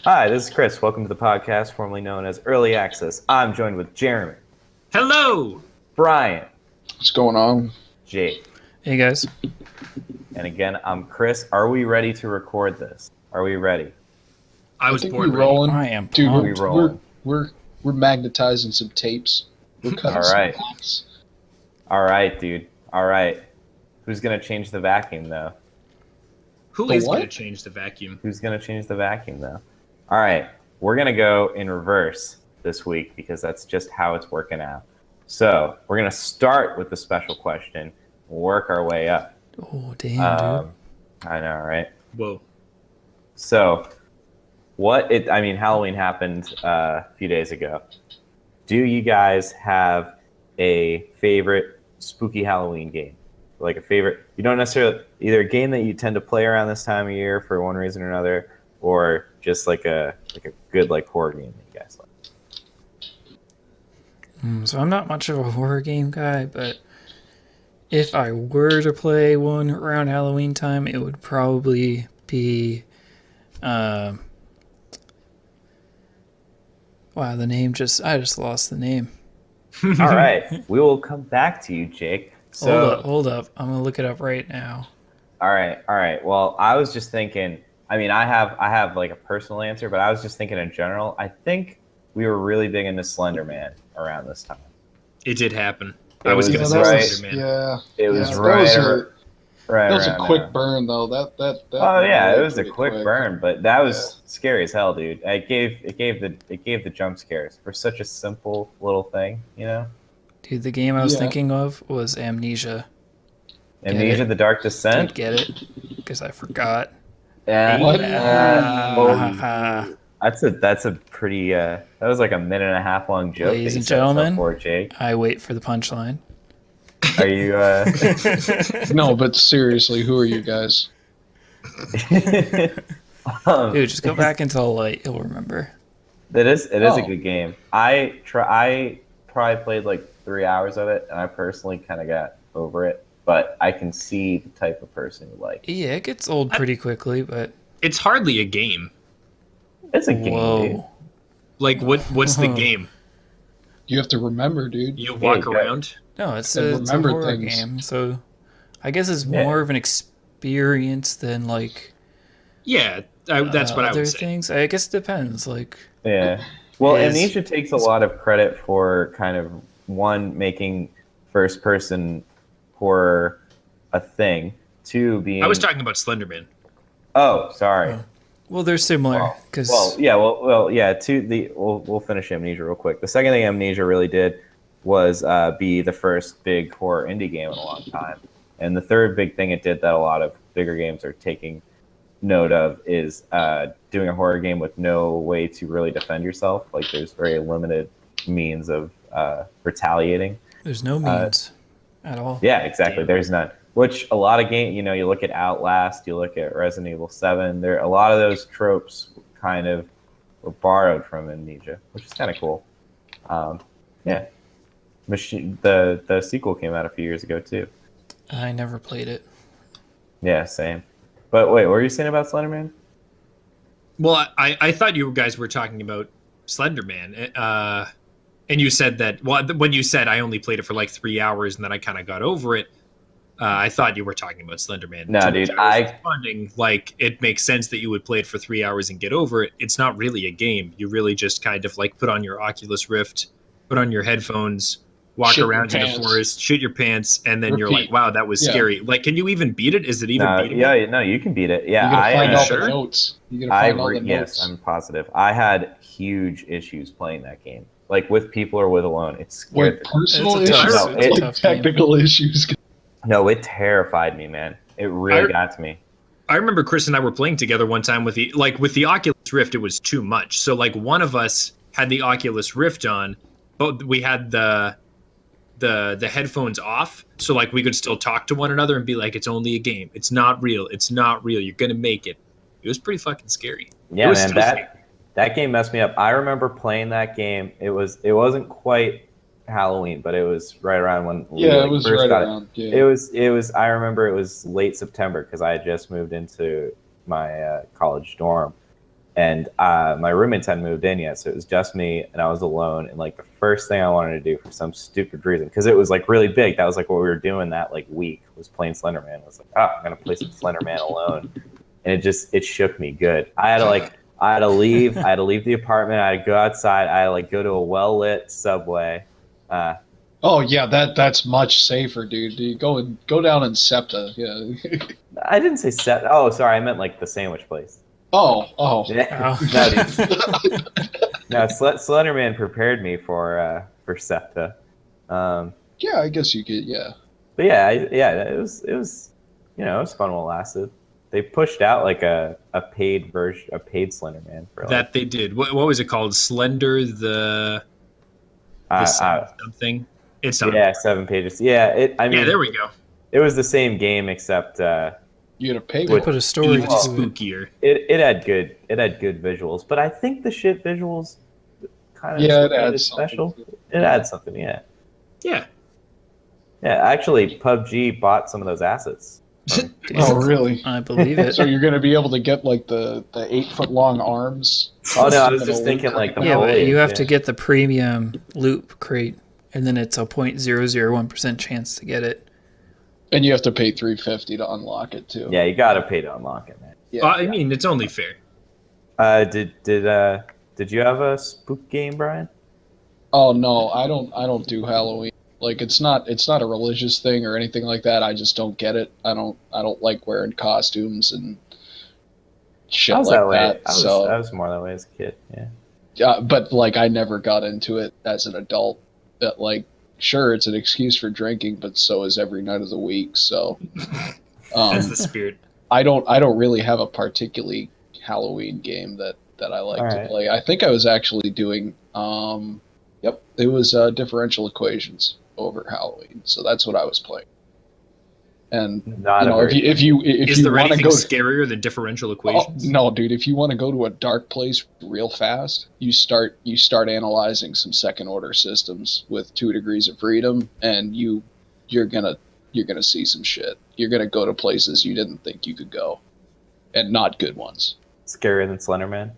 Hi, this is Chris. Welcome to the podcast formerly known as Early Access. I'm joined with Jeremy, Hello! Brian, What's going on? Jake, Hey guys. and again, I'm Chris. Are we ready to record this? Are we ready? I was think born we're ready. rolling. I am Dude, We pumped. rolling. we're magnetizing some tapes. We're cutting All right. some box. All right, dude. All right. Who's gonna change the vacuum though? Who The is what? going to change the vacuum? Who's gonna change the vacuum though? All right, we're gonna go in reverse this week because that's just how it's working out. So we're gonna start with the special question, work our way up. Oh damn, I know, right? Whoa. So, Halloween happened a few days ago. Do you guys have a favorite spooky Halloween game? Like a favorite, you don't necessarily, either a game that you tend to play around this time of year for one reason or another, or just like a good like horror game that you guys like. So I'm not much of a horror game guy, but if I were to play one around Halloween time, it would probably be wow, the name I just lost the name. All right, we will come back to you, Jake. So, Hold up. I'm gonna look it up right now. all right. Well, I was just thinking. I mean, I have like a personal answer, but I was just thinking in general. I think we were really big into Slender Man around this time. It did happen. It I was going to was say right. Slender Man. Yeah. It was that right. was right that was a around quick there. burn though. That Oh yeah, it was a pretty quick burn, but that was scary as hell, dude. It gave the jump scares for such a simple little thing, you know. Dude, the game I was Yeah. thinking of was Amnesia. Amnesia: it. The Dark Did Descent. get it? Because I forgot. What? That's a pretty that was like a minute and a half long joke. Ladies that you and set us up gentlemen. for, Jake. I wait for the punchline. Are you? No, but seriously, who are you guys? Dude, just go back into the light. You'll remember. It is a Oh. good game. I probably played like 3 hours of it, and I personally kind of got over it. But I can see the type of person you like. Yeah, it gets old pretty quickly, but It's hardly a game. It's a game, dude. whoa. Like, what's the game? You have to remember, dude. You walk Yeah, around? No, it's And a remember horror things. game, so I guess it's Yeah. more of an experience than like Yeah, that's what I other would say. things. I guess it depends. Like, Yeah. Well, Is- Amnesia takes a lot of credit for kind of making first person horror a thing. Two, being I was talking about Slender Man. Oh, sorry. well, they're similar because We'll finish Amnesia real quick. The second thing Amnesia really did was be the first big horror indie game in a long time, and the third big thing it did that a lot of bigger games are taking note of is doing a horror game with no way to really defend yourself. Like there's very limited means of retaliating. there's no means at all. Yeah, exactly. Damn. There's none. Which a lot of games, you look at Outlast, you look at Resident Evil 7. There, a lot of those tropes kind of were borrowed from Amnesia, which is kind of cool. Yeah, the sequel came out a few years ago too. I never played it. Yeah, same. But wait, what were you saying about Slenderman? Well, I thought you guys were talking about Slender Man. And you said that, well, when you said I only played it for like 3 hours and then I kind of got over it, I thought you were talking about Slender Man. No, To dude, which I was responding, like, it makes sense that you would play it for 3 hours and get over it. It's not really a game. You really just kind of like put on your Oculus Rift, put on your headphones, walk Shit your around in the pants. forest, shoot your pants, and then you're like, Repeat. wow, that was Yeah. scary. Like, can you even beat it? Is it even beatable? Yeah, no, you can beat it. Yeah, You gotta find all sure? the notes. You gotta find all the yes, notes. I'm positive. I had huge issues playing that game, like with people or with alone. It's Wait, scared. personal It's a issues? tough- it's a Like tough game. technical issues. No, it terrified me, man. It really got to me. I remember Chris and I were playing together one time with the Oculus Rift. It was too much. So like one of us had the Oculus Rift on, but we had the headphones off, so like we could still talk to one another and be like, "It's only a game. It's not real. It's not real. You're gonna make it." It was pretty fucking scary. Yeah, was man, still scary. that game messed me up. I remember playing that game. It wasn't quite Halloween, but it was right around when we Yeah, it was first right got around. it. Yeah. It was. I remember it was late September because I had just moved into my college dorm, and my roommates hadn't moved in yet, so it was just me, and I was alone. And like the first thing I wanted to do for some stupid reason, because it was like really big, that was like what we were doing that like week, was playing Slenderman. I was like, I'm gonna play some Slenderman alone, and it shook me good. I had to leave the apartment. I had to go outside. I had to like go to a well lit subway. Oh yeah, that's much safer, dude. You go down in SEPTA. Yeah. I didn't say set. Oh, sorry, I meant like the sandwich place. Oh. Yeah. Oh. No, dude. No, Slenderman prepared me for SEPTA. Yeah, I guess you could. Yeah. But yeah, it was it was fun while it lasted. They pushed out like a paid version, a paid Slenderman for That they did. What was it called? Slender the something. It's not. 7 pages. Yeah, I mean, there we go. It was the same game except You had to pay. They put a story Even to it. spookier. it had good visuals, but I think the shit visuals kind of it adds special. something. It adds something, yeah. Yeah. Yeah, actually, PUBG bought some of those assets. Oh really? I believe it. So you're gonna be able to get like the 8-foot long arms. Oh no, I was just thinking like the Yeah, but foliage, you have to get the premium loop crate, and then it's a 0.001% chance to get it. And you have to pay $350 to unlock it too. Yeah, you gotta pay to unlock it, man. Yeah. I mean, it's only fair. Did you have a spook game, Brian? Oh no, I don't do Halloween. Like it's not a religious thing or anything like that. I just don't get it. I don't like wearing costumes and shit I was like that way. that. I was more that way as a kid. Yeah. Yeah, but like I never got into it as an adult. That like sure it's an excuse for drinking, but so is every night of the week. So That's the spirit. I don't really have a particularly Halloween game that I like to play. I think I was actually doing it was differential equations over Halloween. So that's what I was playing. And if you Is there want to anything go scarier than differential equations? no, dude, if you want to go to a dark place real fast, you start analyzing some second order systems with 2 degrees of freedom, and you're gonna see some shit. You're gonna go to places you didn't think you could go, and not good ones. Scarier than Slenderman?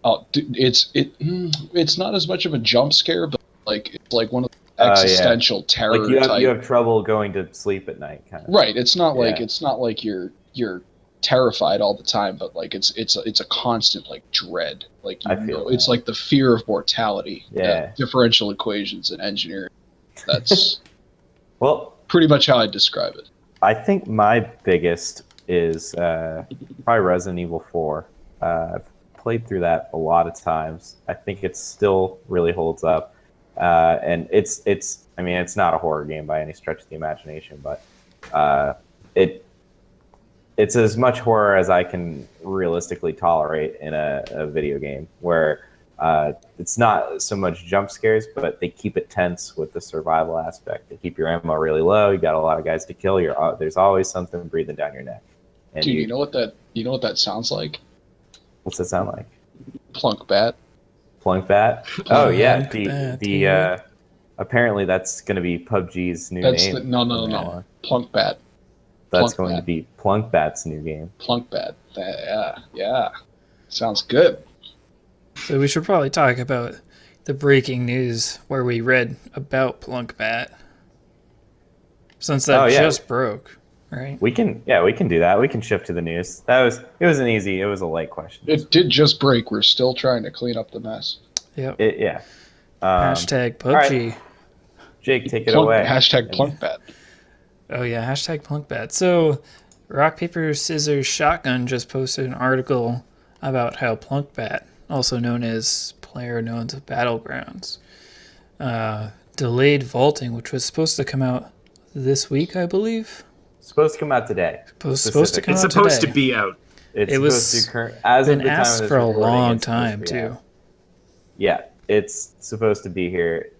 Oh, dude, it's not as much of a jump scare, but like it's like one of the existential terror. Like you have trouble going to sleep at night, kind of. Right. It's not like you're terrified all the time, but like it's a constant like dread. Like it's like the fear of mortality. Yeah. Differential equations in engineering. That's well, pretty much how I describe it. I think my biggest is probably Resident Evil 4. I've played through that a lot of times. I think it still really holds up. And it's I mean, it's not a horror game by any stretch of the imagination, but it's as much horror as I can realistically tolerate in a video game, where it's not so much jump scares, but they keep it tense with the survival aspect. They keep your ammo really low. You got a lot of guys to kill. There's always something breathing down your neck. And dude, you know what that sounds like? What's that sound like? Plunk bat. Plunk bat? Oh yeah, Yeah. Apparently that's going to be PUBG's new name. No. Plunk bat. That's going to be Plunk Bat's new game. Plunk bat. Yeah. Sounds good. So we should probably talk about the breaking news where we read about Plunk Bat, since that just broke, right? We can do that. We can shift to the news. It was a light question. It did just break. We're still trying to clean up the mess. Yep. All Hashtag PUBG. right. Jake, take it away. Hashtag Plunkbat. Oh yeah, hashtag Plunkbat. So Rock, Paper, Scissors, Shotgun just posted an article about how Plunkbat, also known as PlayerUnknown's Battlegrounds, delayed vaulting, which was supposed to come out this week, I believe. Supposed to come out today. Supposed to come It's out supposed today. to be out. It's It was supposed to current, as of been the time of asked this for a recording, long it's supposed time to be too. out. Yeah, it's supposed to be here.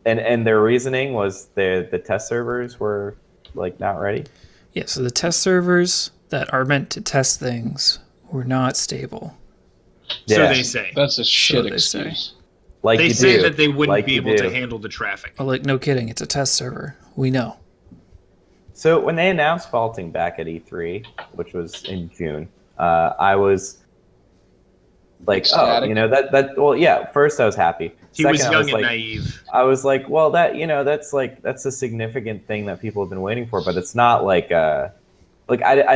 And their reasoning was the test servers were like not ready. Yeah, so the test servers that are meant to test things were not stable. So Yeah. they say. That's a shit they excuse. Like They you say do. that they wouldn't Like be you able to do. handle the traffic. But like, no kidding, it's a test server. We know. So when they announced vaulting back at E3, which was in June, I was like, oh, Ecstatic. you know, that well, yeah, first I was happy. He was Second, I young and like, naive. I was like, well, that, you know, that's a significant thing that people have been waiting for, but it's not like I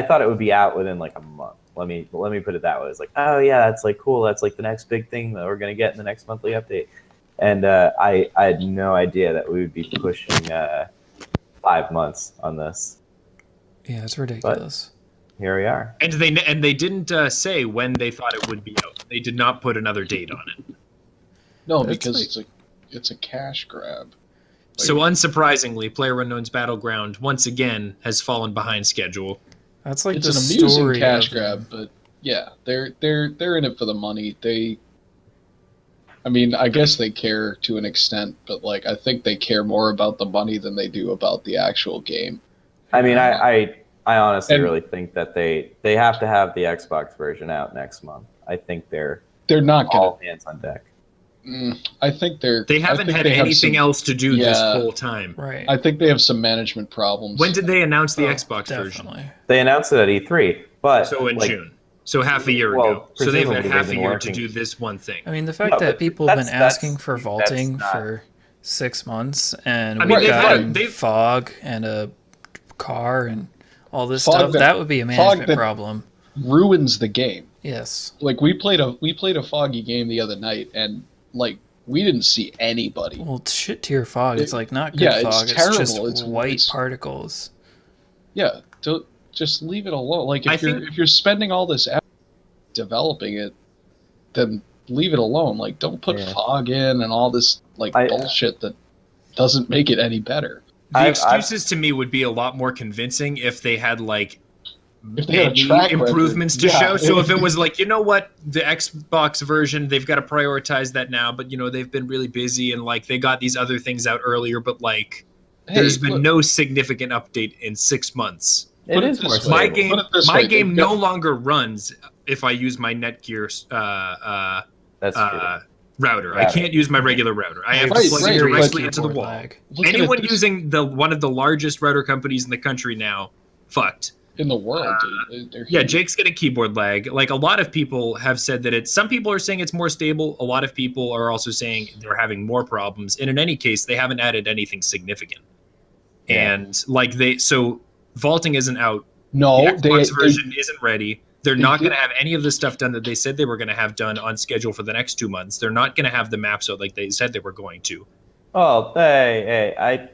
thought it would be out within like a month. Let me put it that way. It's like, oh yeah, that's like cool. That's like the next big thing that we're gonna get in the next monthly update. And I had no idea that we would be pushing 5 months on this. Yeah, it's ridiculous. Here we are. And they didn't say when they thought it would be out. They did not put another date on it. No, That's because it's a cash grab. So unsurprisingly, PlayerUnknown's Battleground once again has fallen behind schedule. That's like It's the an amusing story cash of- grab, but yeah, they're in it for the money. I mean, I guess they care to an extent, but like I think they care more about the money than they do about the actual game. I mean, I honestly And- really think that they have to have the Xbox version out next month. I think they're They're not gonna. all hands on deck. I think They haven't had they have anything some- else to do this Yeah. whole time. Right. I think they have some management problems. When did they announce the Oh, Xbox version? definitely. They announced it at E3, but So in like, June. So half a year Well, ago. So they've had presumably half they've a been year working. to do this one thing. I mean, the fact No, that but people have been that's- asking for that's vaulting not- for 6 months, and I mean, we've they've gotten they've- fog and a car and all this Fog stuff, that- that would be a management that- problem. ruins the game. Yes. Like we played a foggy game the other night, and like we didn't see anybody. Well, shit tier fog. It's like not good Yeah, it's fog. terrible. It's just It's- white it's- particles. Yeah, just leave it alone. Like I if you're spending all this effort developing it, then leave it alone. Like don't put Yeah. fog in and all this like bullshit that doesn't make it any better. The excuses to me would be a lot more convincing if they had like If they had a any track record, improvements to yeah. show. So if it was like, you know what, the Xbox version, they've got to prioritize that now, but you know, they've been really busy and like they got these other things out earlier, but like there's been no significant update in 6 months. it Put it is this more way. stable. My game, Put it this my way, game they've no got- longer runs if I use my Netgear That's true. router. I Router. can't use my regular router. I have Right, to plug right, it but- directly into the Keyboard wall. lag. Look at it Anyone this- using one of the largest router companies in the country now, fucked. in the world, dude. They're Yeah, huge. Jake's getting keyboard lag. Like a lot of people have said that it's. Some people are saying it's more stable. A lot of people are also saying they're having more problems. And in any case, they haven't added anything significant. Yeah. And like so vaulting isn't out. No, The Xbox they version isn't ready. They're they not did- going to have any of the stuff done that they said they were going to have done on schedule for the next 2 months. They're not going to have the maps out like they said they were going to. Oh, hey,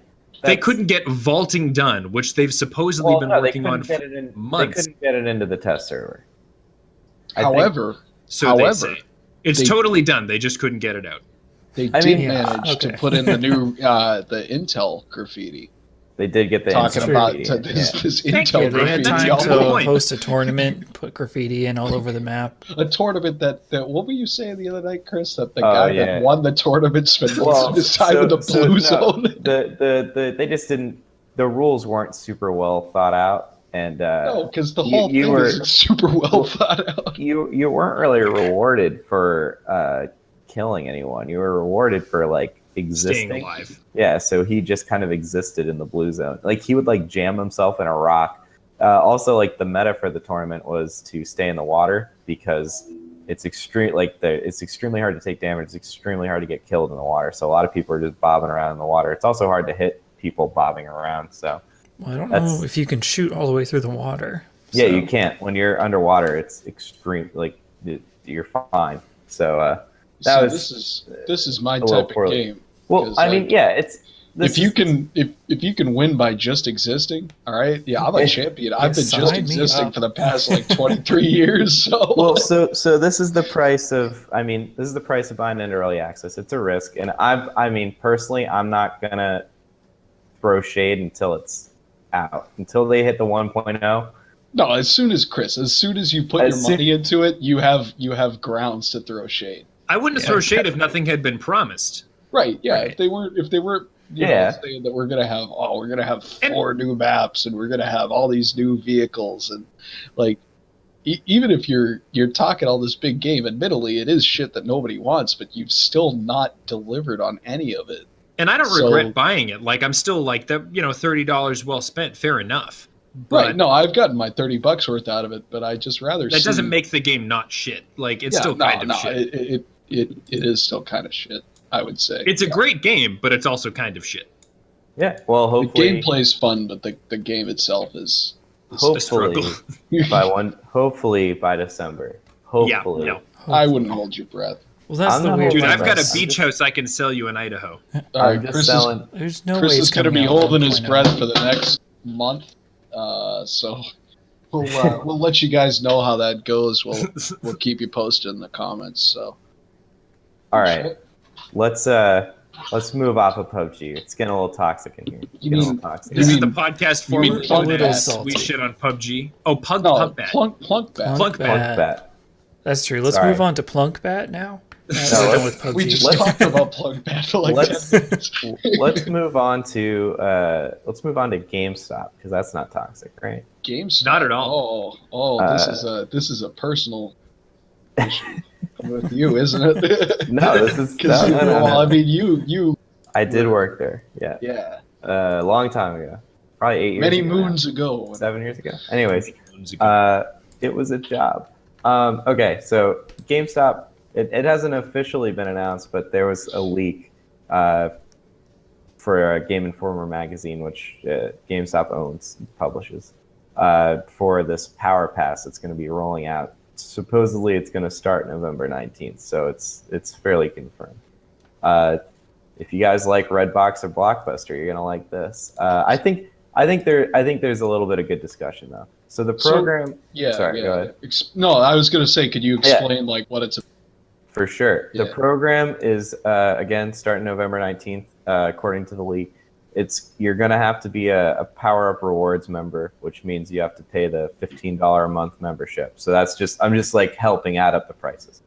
They couldn't get vaulting done, which they've supposedly been working on for months. They couldn't get it into the test server. I think- however, So However, they say. It's they- totally done. They just couldn't get it out. they I did mean- manage to Okay. put in the new the Intel graffiti. they did get the Talking instant about graffiti in, this, yeah. this Thank Intel you, They had That's graffiti. time the all whole to point. host a tournament, put graffiti in all over the map. A tournament that what were you saying the other night, Chris? That the Oh, guy yeah. that won the tournament spent most Well, of his time in the blue no, zone. they just didn't. The rules weren't super well thought out, and No, because the you- whole you thing were- is super well thought out. you weren't really rewarded for killing anyone. You were rewarded for like existing. Staying alive. Yeah, so he just kind of existed in the blue zone. Like he would like jam himself in a rock. Also, like the meta for the tournament was to stay in the water because it's it's extremely hard to take damage. It's extremely hard to get killed in the water. So a lot of people are just bobbing around in the water. It's also hard to hit people bobbing around. So Well, I don't That's- know if you can shoot all the way through the water. yeah, So- you can't when you're underwater. It's extreme. Like you're fine. So that See, was this is my little type of poorly. game. well. 'cause, I mean, like, yeah. It's If you can win by just existing, all right, yeah, I'm a champion. I've been Sign just me existing up. for the past like 23 years. So well, so this is the price of. I mean, this is the price of buying into early access. It's a risk, and I mean, personally, I'm not gonna throw shade until it's out. Until they hit the 1.0. no, as soon as you put As your soon- money into it, you have grounds to throw shade. I wouldn't Yeah. throw shade if nothing had been promised. Right? Yeah. Right. If they were Yeah. saying that we're gonna have 4 new maps and we're gonna have all these new vehicles and like even if you're talking all this big game, admittedly it is shit that nobody wants, but you've still not delivered on any of it. And I don't So- regret buying it. Like I'm still like that, $30 well spent, fair enough. But Right. No, I've gotten my $30 worth out of it, but I just rather that see... doesn't make the game not shit. Like it's Yeah, still kind of shit. It is still kind of shit, I would say. It's a great game, but it's also kind of shit. Yeah. Well, The hopefully, gameplay's fun, but the game itself is hopefully struggle. hopefully by December. Hopefully. Yeah, no. I wouldn't hold your breath. Well, that's I'm the not weird Dude, holding thing. I've got a I'm beach just- house I can sell you in Idaho. All I'm right, just Chris selling. There's no Chris way is it's going to coming be out holding his 1.0. breath for the next month, so we'll let you guys know how that goes. We'll keep you posted in the comments. So, All right. Let's move off of PUBG. It's getting a little toxic in here. It's You getting a mean- little toxic. This You is the mean- podcast you mean formerly Plunk known Bat. as We Shit on PUBG. Oh, no, Plunk Bat. Plunk Bat. Plunk Bat. Bet. That's true. Let's Sorry. move on to Plunkbat now. We're No, done let's- with We PUBG. just talked about Plunk Bat for like Let's 10 minutes. let's move on to GameStop because that's not toxic, right? GameStop. Not at all. This is a personal issue with you, isn't it? No, this is 'Cause no. well, I mean, you I did work there. Yeah, yeah, a long time ago, probably 8 years. many ago now. moons ago. 7 years ago. Anyways, it was a job. Okay, so GameStop. It hasn't officially been announced, but there was a leak for Game Informer magazine, which GameStop owns, publishes, for this Power Pass that's going to be rolling out. Supposedly, it's going to start November 19th, so it's fairly confirmed. If you guys like Redbox or Blockbuster, you're going to like this. I think there's a little bit of good discussion though. So the program, Yeah, sorry, yeah. go ahead. No, I was gonna say, could you explain like what it's? For sure. Yeah. The program is again starting November 19th, according to the leak. You're gonna have to be a Power Up Rewards member, which means you have to pay the $15 a month membership. So I'm just like helping add up the prices.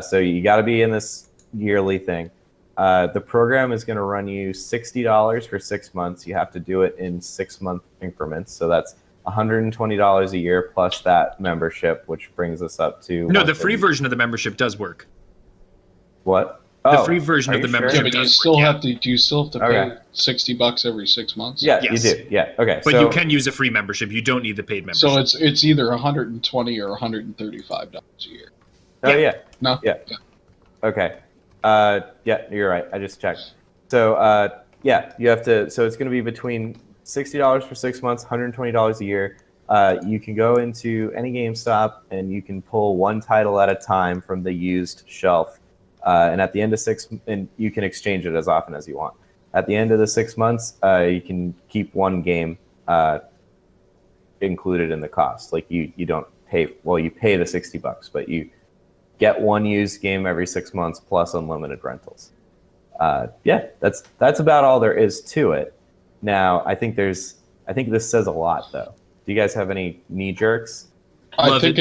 So you got to be in this yearly thing. The program is going to run you $60 for 6 months. You have to do it in 6-month increments. So that's $120 a year plus that membership, which brings us up to No, the free version of the membership does work. What? The free version are of the you sure? Yeah, membership but you does still work, have to. Do you still have to pay Okay. $60 every 6 months? Yeah, Yes. you do. Yeah. Okay. But so, you can use a free membership. You don't need the paid membership. So it's either $120 or $135 a year. Oh yeah. No. Yeah. Okay. Yeah, you're right. I just checked. So yeah, you have to. So it's going to be between $60 for 6 months, $120 a year. You can go into any GameStop and you can pull one title at a time from the used shelf. And at the end of and you can exchange it as often as you want. At the end of the 6 months, you can keep one game included in the cost. Like you don't pay. Well, you pay the $60, but you get one used game every 6 months plus unlimited rentals. Yeah, that's about all there is to it. Now, I think this says a lot, though. Do you guys have any knee jerks? I think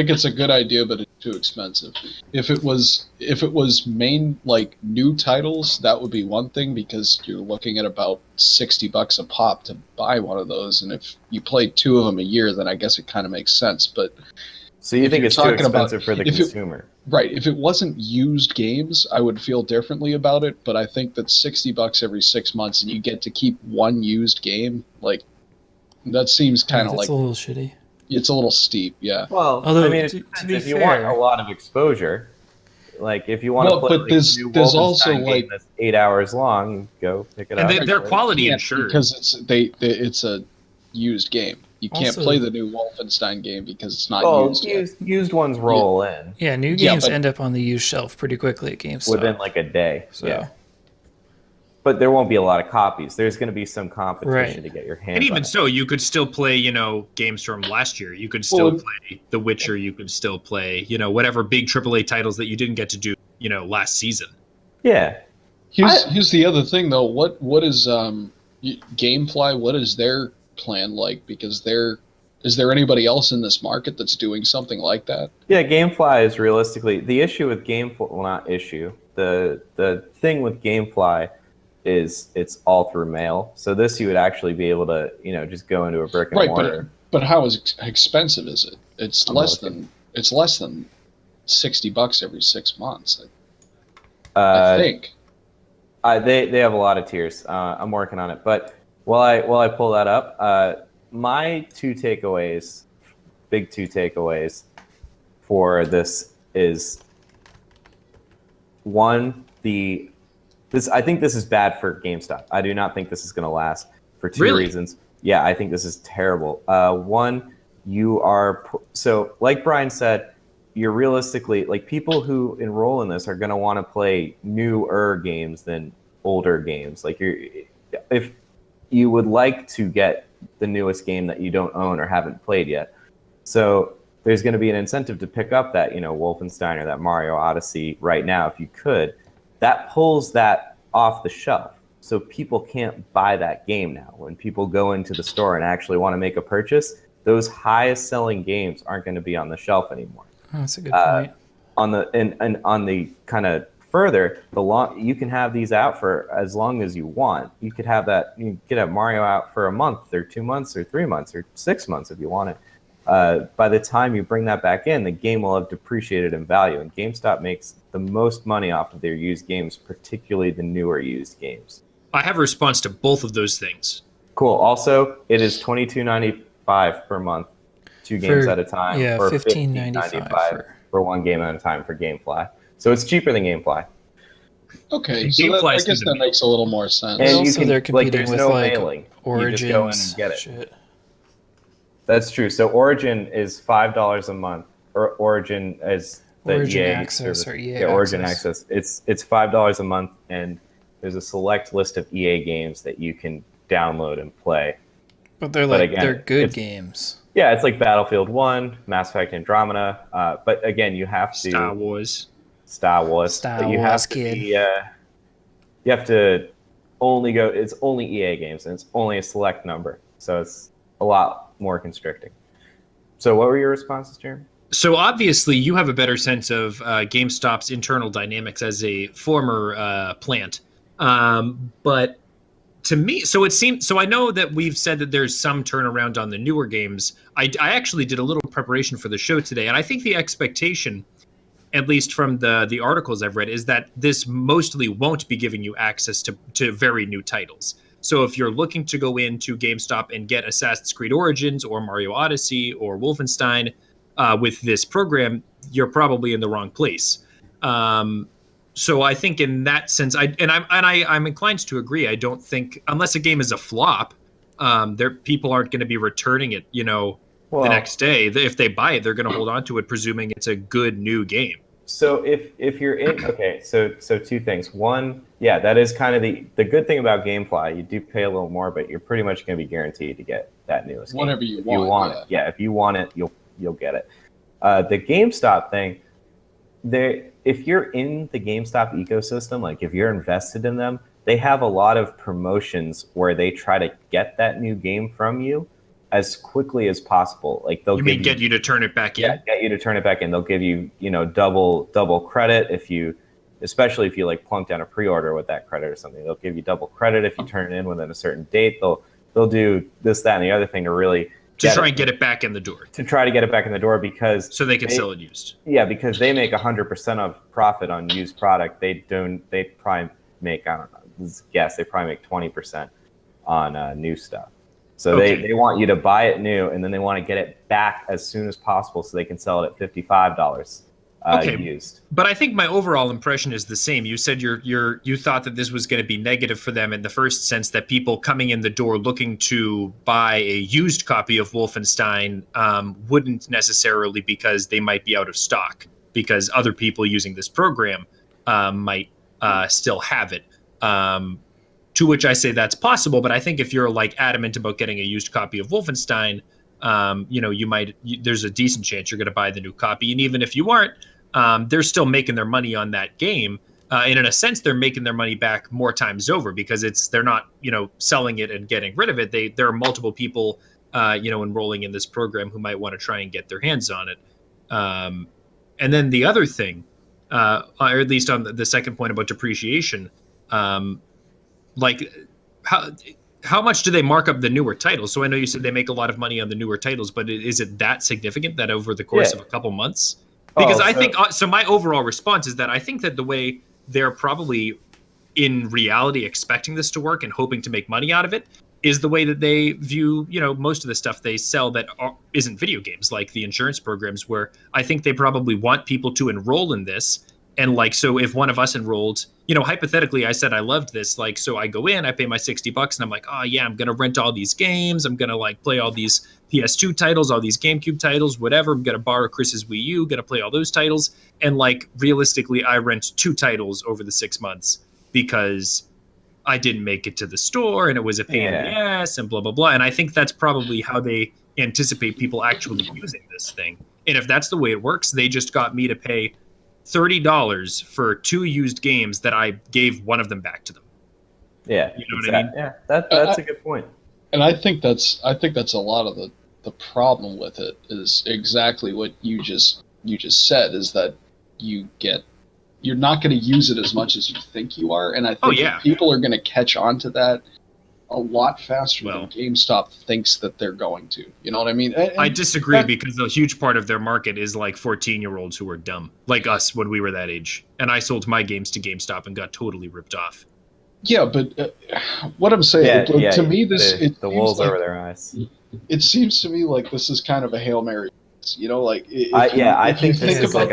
it's a good idea, but it's too expensive. If it was main like new titles, that would be one thing because you're looking at about $60 a pop to buy one of those, and if you play 2 of them a year, then I guess it kind of makes sense. But So you if think you're it's too talking about- expensive for the if it- consumer? right, if it wasn't used games, I would feel differently about it. But I think that $60 every 6 months, and you get to keep one used game, like that seems kind of That's like a little shitty. it's a little steep. Yeah. Well, Although, I mean, to depends. be If you want fair- a lot of exposure, like if you want to Well, play but like, there's- a new there's also, Wolfenstein game like- that's 8 hours long, go pick it and up. they're quality Yeah, insured. because it's a used game. You can't Also- play the new Wolfenstein game because it's not Oh, used yet. used ones roll in Yeah, new Yeah, games but- end up on the used shelf pretty quickly at GameStop. within like a day. So- Yeah, but there won't be a lot of copies. There's going to be some competition Right. to get your hands. And on even it. so, you could still play, games from last year. You could still Well, play The Witcher. You could still play, whatever big AAA titles that you didn't get to do, last season. Yeah, Here's the other thing though. What is GameFly? What is their plan like? Because is there anybody else in this market that's doing something like that? yeah. GameFly is realistically the issue with GameFly. Well, not issue. The thing with GameFly is it's all through mail. So this you would actually be able to just go into a brick and Right, mortar. but how expensive is it? It's I'm less looking. than $60 every 6 months. I Uh, think. they have a lot of tiers. I'm working on it, but while I pull that up, my big two takeaways for this is one, I think this is bad for GameStop. I do not think this is going to last for two reasons. Yeah, I think this is terrible. One, so like Brian said, you're realistically, like, people who enroll in this are going to want to play newer games than older games. Like, if you would like to get the newest game that you don't own or haven't played yet. So there's going to be an incentive to pick up that, Wolfenstein or that Mario Odyssey right now if you could. That pulls that off the shelf. So people can't buy that game now. When people go into the store and actually want to make a purchase, those highest selling games aren't going to be on the shelf anymore. Oh, that's a good point. On the kind of further, you can have these out for as long as you want. You could have Mario out for a month or 2 months or 3 months or 6 months if you want it. By the time you bring that back in, the game will have depreciated in value, and GameStop makes the most money off of their used games, particularly the newer used games. I have a response to both of those things. Cool. Also, it is $22.95 per month, 2 games at a time, or $15.95 for 1 game at a time for GameFly. So it's cheaper than GameFly. Okay, so I guess that makes a little more sense. And also, they're competing with mailing. Origins. You just go in and get it. Shit. That's true. So Origin is $5 a month, or Origin is the Origin EA Access service. or EA Origin Access. Access. It's $5 a month, and there's a select list of EA games that you can download and play. But they're good games. Yeah, it's like Battlefield 1, Mass Effect Andromeda. But again, you have to Star Wars. But you have to be, you have to only go. It's only EA games, and it's only a select number, so it's a lot more constricting. So, what were your responses, Jeremy? So obviously, you have a better sense of GameStop's internal dynamics as a former plant, but to me, so I know that we've said that there's some turnaround on the newer games. I actually did a little preparation for the show today, and I think the expectation, at least from the articles I've read, is that this mostly won't be giving you access to very new titles. So if you're looking to go into GameStop and get Assassin's Creed Origins or Mario Odyssey or Wolfenstein with this program, you're probably in the wrong place. So I think in that sense, I'm inclined to agree. I don't think, unless a game is a flop, people aren't going to be returning it, the next day. If they buy it, they're going to hold on to it, presuming it's a good new game. So if you're in, okay, so 2 things. One, yeah, that is kind of the good thing about GameFly. You do pay a little more, but you're pretty much going to be guaranteed to get that newest game. Whatever you want. If you want it. Yeah, if you want it, you'll get it. The GameStop thing, if you're in the GameStop ecosystem, like if you're invested in them, they have a lot of promotions where they try to get that new game from you as quickly as possible. Like get you to turn it back in? Yeah, get you to turn it back in. They'll give you, double credit especially if you like plunk down a pre-order with that credit or something. They'll give you double credit if you turn it in within a certain date. They'll do this, that, and the other thing to really try and get it back in the door. To try to get it back in the door because so they can sell it used. Yeah, because they make 100% of profit on used product. They probably make, I don't know, this is a guess, they probably make 20% on new stuff. So they want you to buy it new, and then they want to get it back as soon as possible so they can sell it at $55 used. But I think my overall impression is the same. You said you thought that this was going to be negative for them in the first sense, that people coming in the door looking to buy a used copy of Wolfenstein wouldn't necessarily, because they might be out of stock, because other people using this program might still have it. To which I say that's possible, but I think if you're like adamant about getting a used copy of Wolfenstein, there's a decent chance you're going to buy the new copy. And even if you aren't, they're still making their money on that game. And in a sense, they're making their money back more times over, because they're not, selling it and getting rid of it. There are multiple people, enrolling in this program who might want to try and get their hands on it. And then the other thing, or at least on the second point about depreciation, how much do they mark up the newer titles? So I know you said they make a lot of money on the newer titles, but is it that significant that over the course of a couple months? Because I think, so my overall response is that I think that the way they're probably in reality expecting this to work and hoping to make money out of it is the way that they view, most of the stuff they sell that isn't video games, like the insurance programs, where I think they probably want people to enroll in this. And like, so if one of us enrolled, hypothetically, I said I loved this, like, so I go in, I pay my $60 and I'm like, oh yeah, I'm going to rent all these games. I'm going to like play all these PS2 titles, all these GameCube titles, whatever. I'm going to borrow Chris's Wii U, going to play all those titles. And like, realistically, I rent 2 titles over the 6 months because I didn't make it to the store and it was a pain in the ass and blah, blah, blah. And I think that's probably how they anticipate people actually using this thing. And if that's the way it works, they just got me to pay $30 for 2 used games that I gave one of them back to them. Yeah, you know what I mean. Yeah, that's a good point. And I think that's a lot of the problem with it is exactly what you just said, is that you're not going to use it as much as you think you are, and I think that people are going to catch on to that a lot faster than GameStop thinks that they're going to. You know what I mean? And I disagree, because a huge part of their market is like 14-year-olds who are dumb, like us when we were that age. And I sold my games to GameStop and got totally ripped off. Yeah, but what I'm saying, to me, the wool's over their eyes. It seems to me like this is kind of a Hail Mary. I think this is like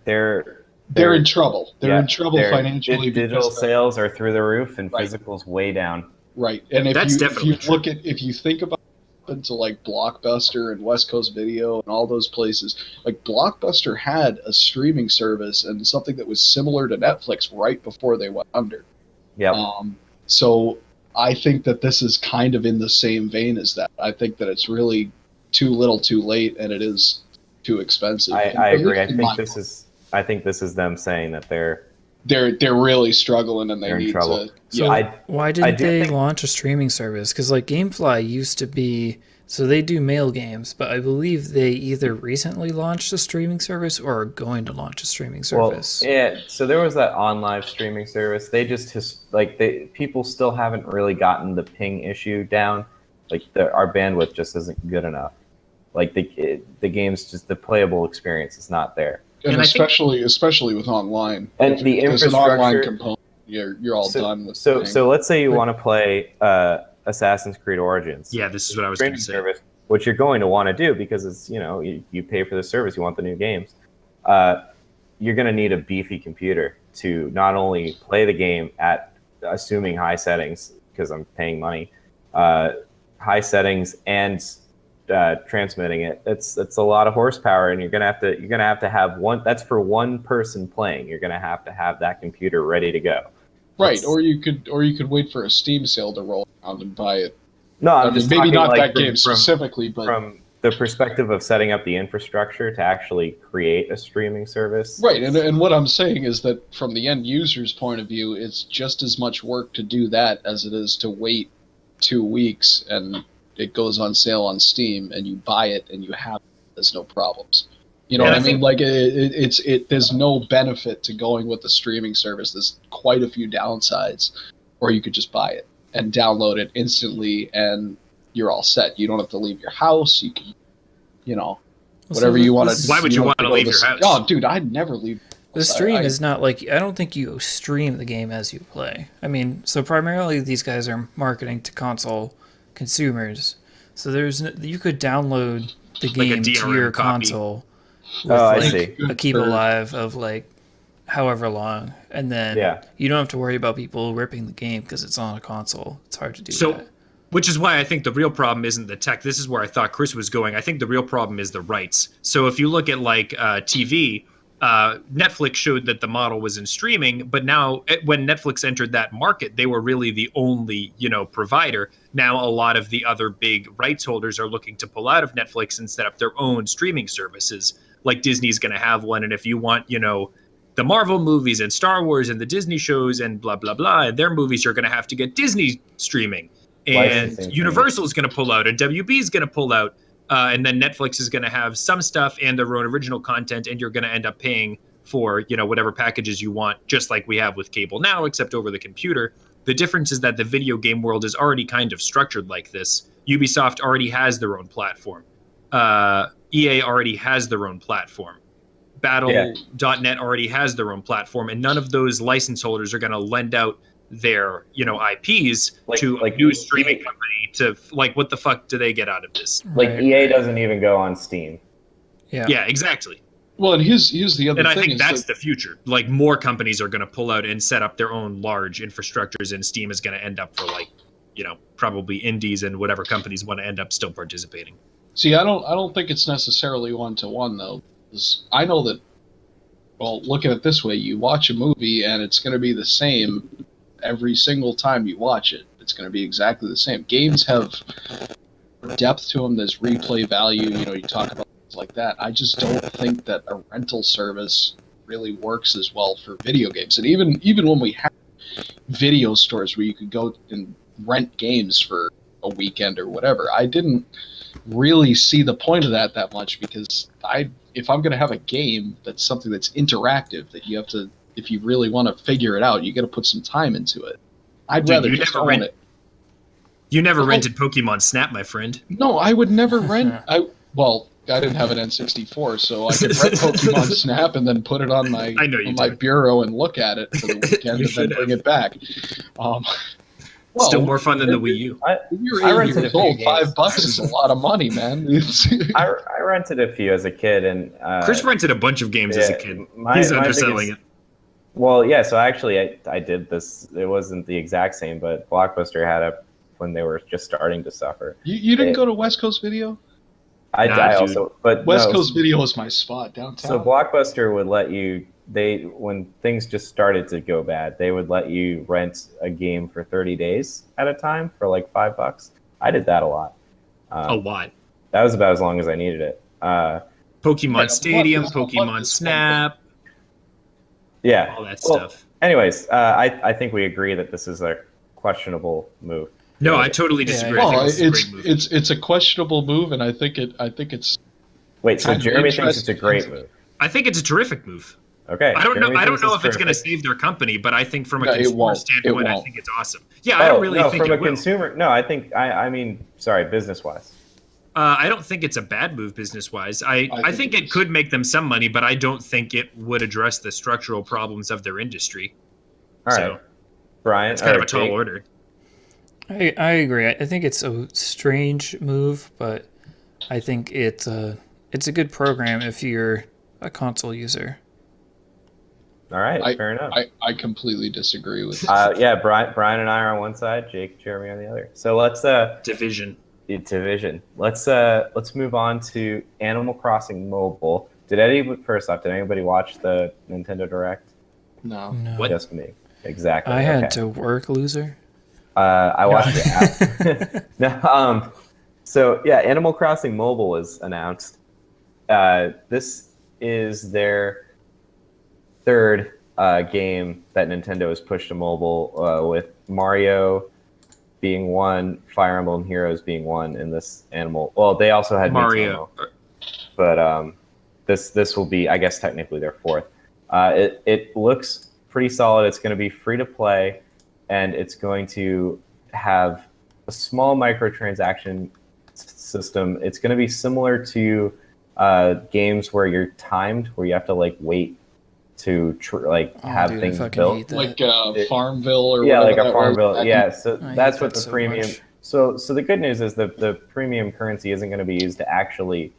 they're in trouble. They're in trouble financially. Digital sales are through the roof and physical's way down. Right, and if you think about to like Blockbuster and West Coast Video and all those places, like Blockbuster had a streaming service and something that was similar to Netflix right before they went under. Yeah. So I think that this is kind of in the same vein as that. I think that it's really too little, too late, and it is too expensive. I agree. I think this is them saying that they're really struggling and they need trouble. to. So why didn't they launch a streaming service? Because like GameFly used to be, so they do mail games, but I believe they either recently launched a streaming service or are going to launch a streaming service. Well, yeah. So there was that OnLive streaming service. They just people still haven't really gotten the ping issue down. Like our bandwidth just isn't good enough. Like the game's just, the playable experience is not there. And especially with online. And the infrastructure, an online component, you're all done with. So let's say you want to play Assassin's Creed Origins. Yeah, this is what I was going to say. Service, which you're going to want to do because it's you pay for the service, you want the new games. You're going to need a beefy computer to not only play the game at assuming high settings, because I'm paying money, high settings and transmitting it. It's a lot of horsepower, and you're gonna have to have one. That's for one person playing. You're gonna have to have that computer ready to go. Right, or you could wait for a Steam sale to roll around and buy it. No, I'm just maybe not like that game specifically, but from the perspective of setting up the infrastructure to actually create a streaming service. Right, and what I'm saying is that from the end user's point of view, it's just as much work to do that as it is to wait 2 weeks and it goes on sale on Steam and you buy it and you have it. There's no problems. You know what I mean? Like there's no benefit to going with the streaming service. There's quite a few downsides, or you could just buy it and download it instantly and you're all set. You don't have to leave your house. You can, whatever you want to. Why would you want to leave your house? Oh, dude, I'd never leave. The stream is not like, I don't think you stream the game as you play. I mean, so primarily these guys are marketing to console consumers, so you could download the game to your console with I see. a keep alive of like however long, and then you don't have to worry about people ripping the game because it's on a console. It's hard to do that. Which is why I think the real problem isn't the tech. This is where I thought Chris was going. I think the real problem is the rights. So if you look at like TV, Netflix showed that the model was in streaming, but now when Netflix entered that market, they were really the only, provider. Now a lot of the other big rights holders are looking to pull out of Netflix and set up their own streaming services. Like Disney's going to have one, and if you want, the Marvel movies and Star Wars and the Disney shows and blah blah blah, and their movies, you're going to have to get Disney streaming, and Universal is going to pull out, and WB is going to pull out. And then Netflix is going to have some stuff and their own original content, and you're going to end up paying for, whatever packages you want, just like we have with cable now, except over the computer. The difference is that the video game world is already kind of structured like this. Ubisoft already has their own platform. EA already has their own platform. Battle.net already has their own platform, and none of those license holders are going to lend out their IPs Like- to like a new EA streaming company to like what the fuck do they get out of this? Like Right, EA right. doesn't even go on Steam. Yeah, exactly. Well, and here's the other And thing. I think is that's that, the future. Like more companies are going to pull out and set up their own large infrastructures, and Steam is going to end up for like, probably indies and whatever companies want to end up still participating. see, I don't think it's necessarily 1-to-1 though. 'Cause I know that. Well, look at it this way: you watch a movie, and it's going to be the same every single time you watch it. It's going to be exactly the same. Games have depth to them. There's replay value. You talk about things like that. I just don't think that a rental service really works as well for video games. And even when we have video stores where you could go and rent games for a weekend or whatever, I didn't really see the point of that much, because if I'm going to have a game that's something that's interactive, that you have to, if you really want to figure it out, you got to put some time into it. I'd Dude, rather you just never own rent- it. You never Oh. rented Pokemon Snap, my friend. No, I would never rent. I didn't have an N64, so I could rent Pokemon Snap and then put it on my I know you my did. bureau and look at it for the weekend You and then should bring have. it back. Still more fun than the Wii U. When you're I 8 rented a years few old, games. $5 is a lot of money, man. I rented a few as a kid, and Chris rented a bunch of games as a kid. He's underselling it. Well, yeah. So actually, I did this. It wasn't the exact same, but Blockbuster had it when they were just starting to suffer. You didn't go to West Coast Video? I Nah, dude. also, but West no, Coast Video is my spot downtown. So Blockbuster would let you. When things just started to go bad, they would let you rent a game for 30 days at a time for like $5. I did that a lot. A lot. That was about as long as I needed it. Pokemon Stadium, what is Pokemon this Snap, Yeah. all that Well, stuff. Anyways, I think we agree that this is a questionable move. No, I totally disagree. I well, think this is a great move. it's a questionable move, and I think it's Wait, so kind of Jeremy thinks it's a interesting. great move. I think it's a terrific move. Okay. I don't know. Jeremy I don't thinks know if it's going to terrific. save their company, but I think from a No, it consumer won't. standpoint, It I won't. think it's awesome. Yeah, I don't really think from it a will. consumer. No, I think I mean, sorry, business wise. I don't think it's a bad move business wise. I think it could make them some money, but I don't think it would address the structural problems of their industry. All So, right, Brian. It's kind or of a tall Jake, order. I agree. I think it's a strange move, but I think it's a good program if you're a console user. All right, fair enough. I completely disagree with. Yeah, Brian and I are on one side, Jake, Jeremy on the other. So let's Division. division. Let's move on to Animal Crossing Mobile. Did anybody watch the Nintendo Direct? No. No. What? Just me. Exactly. I had okay. to work, loser. I watched it. No, so yeah, Animal Crossing Mobile was announced. This is their third game that Nintendo has pushed to mobile, with Mario being one, Fire Emblem Heroes being one, and this animal. Well, they also had Mario. Miitomo, but this will be, I guess, technically their fourth. It looks pretty solid. It's going to be free to play, and it's going to have a small microtransaction system. It's going to be similar to games where you're timed, where you have to like wait to have dude, I things fucking built. hate that. Like Farmville or Yeah, whatever like a that Farmville. was. Yeah, so I that's hate what that the so premium. much. So the good news is that the premium currency isn't going to be used to actually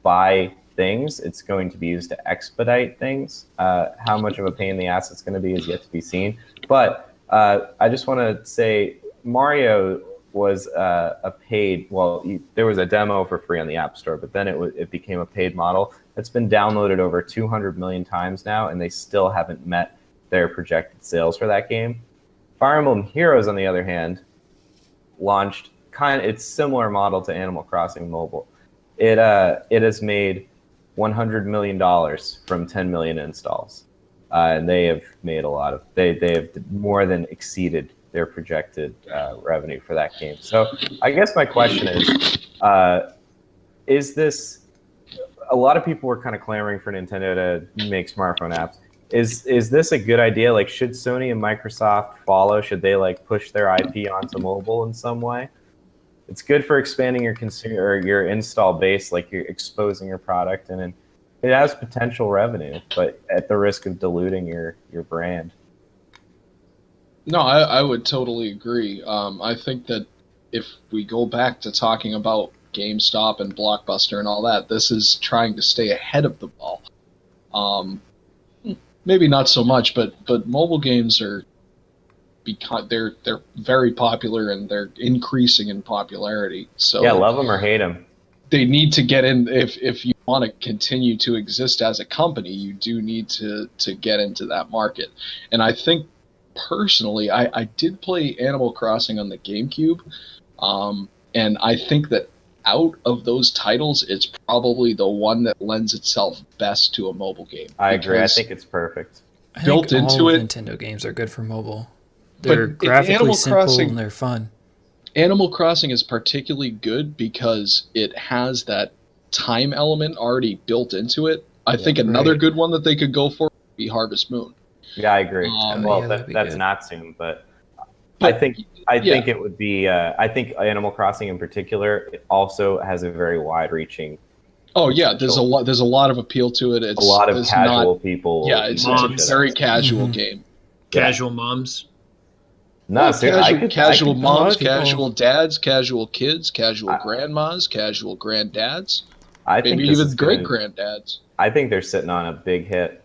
buy things. It's going to be used to expedite things. How much of a pain in the ass it's going to be is yet to be seen. But I just want to say Mario was a paid. Well, there was a demo for free on the App Store, but then it became a paid model. It's been downloaded over 200 million times now, and they still haven't met their projected sales for that game. Fire Emblem Heroes, on the other hand, launched it's similar model to Animal Crossing Mobile. It has made $100 million from 10 million installs, and they have made a lot of they have more than exceeded their projected revenue for that game. So I guess my question is this? A lot of people were kind of clamoring for Nintendo to make smartphone apps. Is this a good idea? Like, should Sony and Microsoft follow? Should they like push their IP onto mobile in some way? It's good for expanding your consumer or your install base, like you're exposing your product, and it has potential revenue, but at the risk of diluting your brand. No, I would totally agree. I think that if we go back to talking about GameStop and Blockbuster and all that, this is trying to stay ahead of the ball. Maybe not so much, but mobile games are they're very popular and they're increasing in popularity. So Yeah, love them or hate them. they need to get in. If you want to continue to exist as a company, you do need to get into that market. And I think personally, I did play Animal Crossing on the GameCube, and I think that out of those titles, it's probably the one that lends itself best to a mobile game. I agree. I Because think it's perfect. I built think into all it- Nintendo games are good for mobile. They're But graphically Animal simple Crossing- and they're fun. Animal Crossing is particularly good because it has that time element already built into it. I think another right. good one that they could go for would be Harvest Moon. Yeah, I agree. Well, yeah, that'd be that's good. not soon, but But- I think it would be. I think Animal Crossing in particular, it also has a very wide-reaching. Oh yeah, there's a lot of appeal to it. It's A lot of it's casual not, people. Yeah, it's Moms. a very casual Mhm. game. Casual moms. No, Casual a lot moms, of people- casual dads, casual kids, casual grandmas, casual granddads, I think maybe this even is great gonna- granddads. I think they're sitting on a big hit.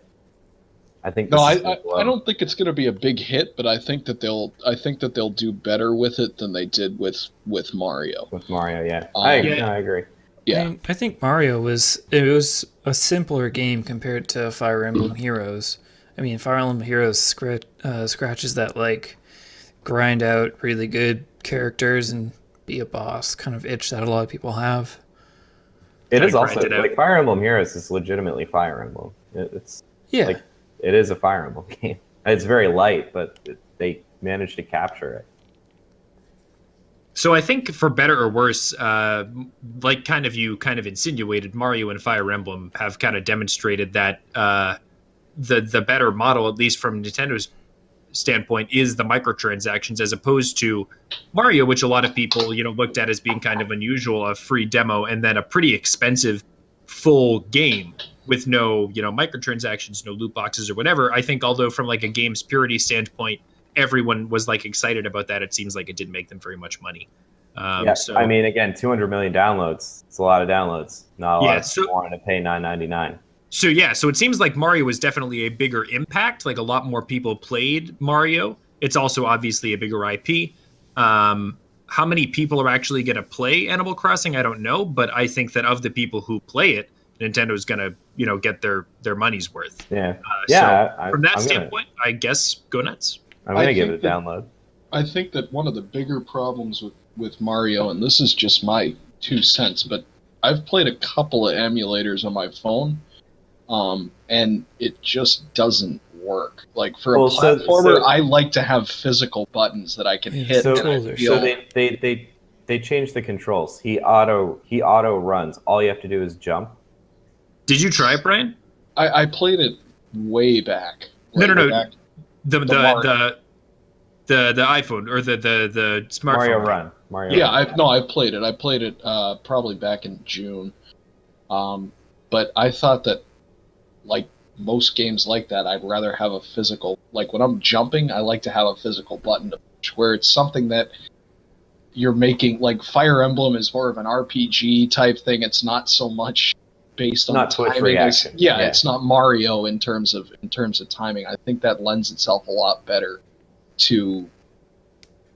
I think. No, This I, is gonna blow. I don't think it's going to be a big hit, but I think that they'll do better with it than they did with Mario. With Mario. Yeah, Yeah. I agree. Yeah, I think Mario was a simpler game compared to Fire Emblem Heroes. I mean, Fire Emblem Heroes scratches that like grind out really good characters and be a boss kind of itch that a lot of people have. It Kinda is also grind it out. like Fire Emblem Heroes is legitimately Fire Emblem. It's Yeah, like it is a Fire Emblem game. It's very light, but they managed to capture it. So I think for better or worse, like you insinuated, Mario and Fire Emblem have kind of demonstrated that the better model, at least from Nintendo's standpoint, is the microtransactions as opposed to Mario, which a lot of people looked at as being kind of unusual, a free demo and then a pretty expensive full game with no microtransactions, no loot boxes or whatever. I think although from like a game's purity standpoint, everyone was like excited about that, it seems like it didn't make them very much money. Yeah, So I mean, again, 200 million downloads. It's a lot of downloads. Not a lot Yeah, of people wanting to pay $9.99. So yeah, so it seems like Mario was definitely a bigger impact. Like a lot more people played Mario. It's also obviously a bigger IP. How many people are actually going to play Animal Crossing? I don't know, but I think that of the people who play it, Nintendo's going to get their money's worth. Yeah, So from that I'm standpoint, I guess go nuts. I'm gonna I give think it a download. I think that one of the bigger problems with Mario, and this is just my 2 cents, but I've played a couple of emulators on my phone, and it just doesn't work. Like for a Well, so- platformer, so- I like to have physical buttons that I can Yeah, hit. So, and I controllers. feel- so they changed the controls. He auto runs. All you have to do is jump. Did you try it, Brian? I played it way back. No. Back- The Mario. the iPhone or the smartphone. Mario Run. Mario. Yeah, Run. I played it. I played it probably back in June. But I thought that, like most games like that, I'd rather have a physical. Like when I'm jumping, I like to have a physical button to push, where it's something that you're making. Like Fire Emblem is more of an RPG type thing. It's not so much based on Not Twitch timing as- reaction. yeah, Yeah. it's not Mario in terms of timing. I think that lends itself a lot better to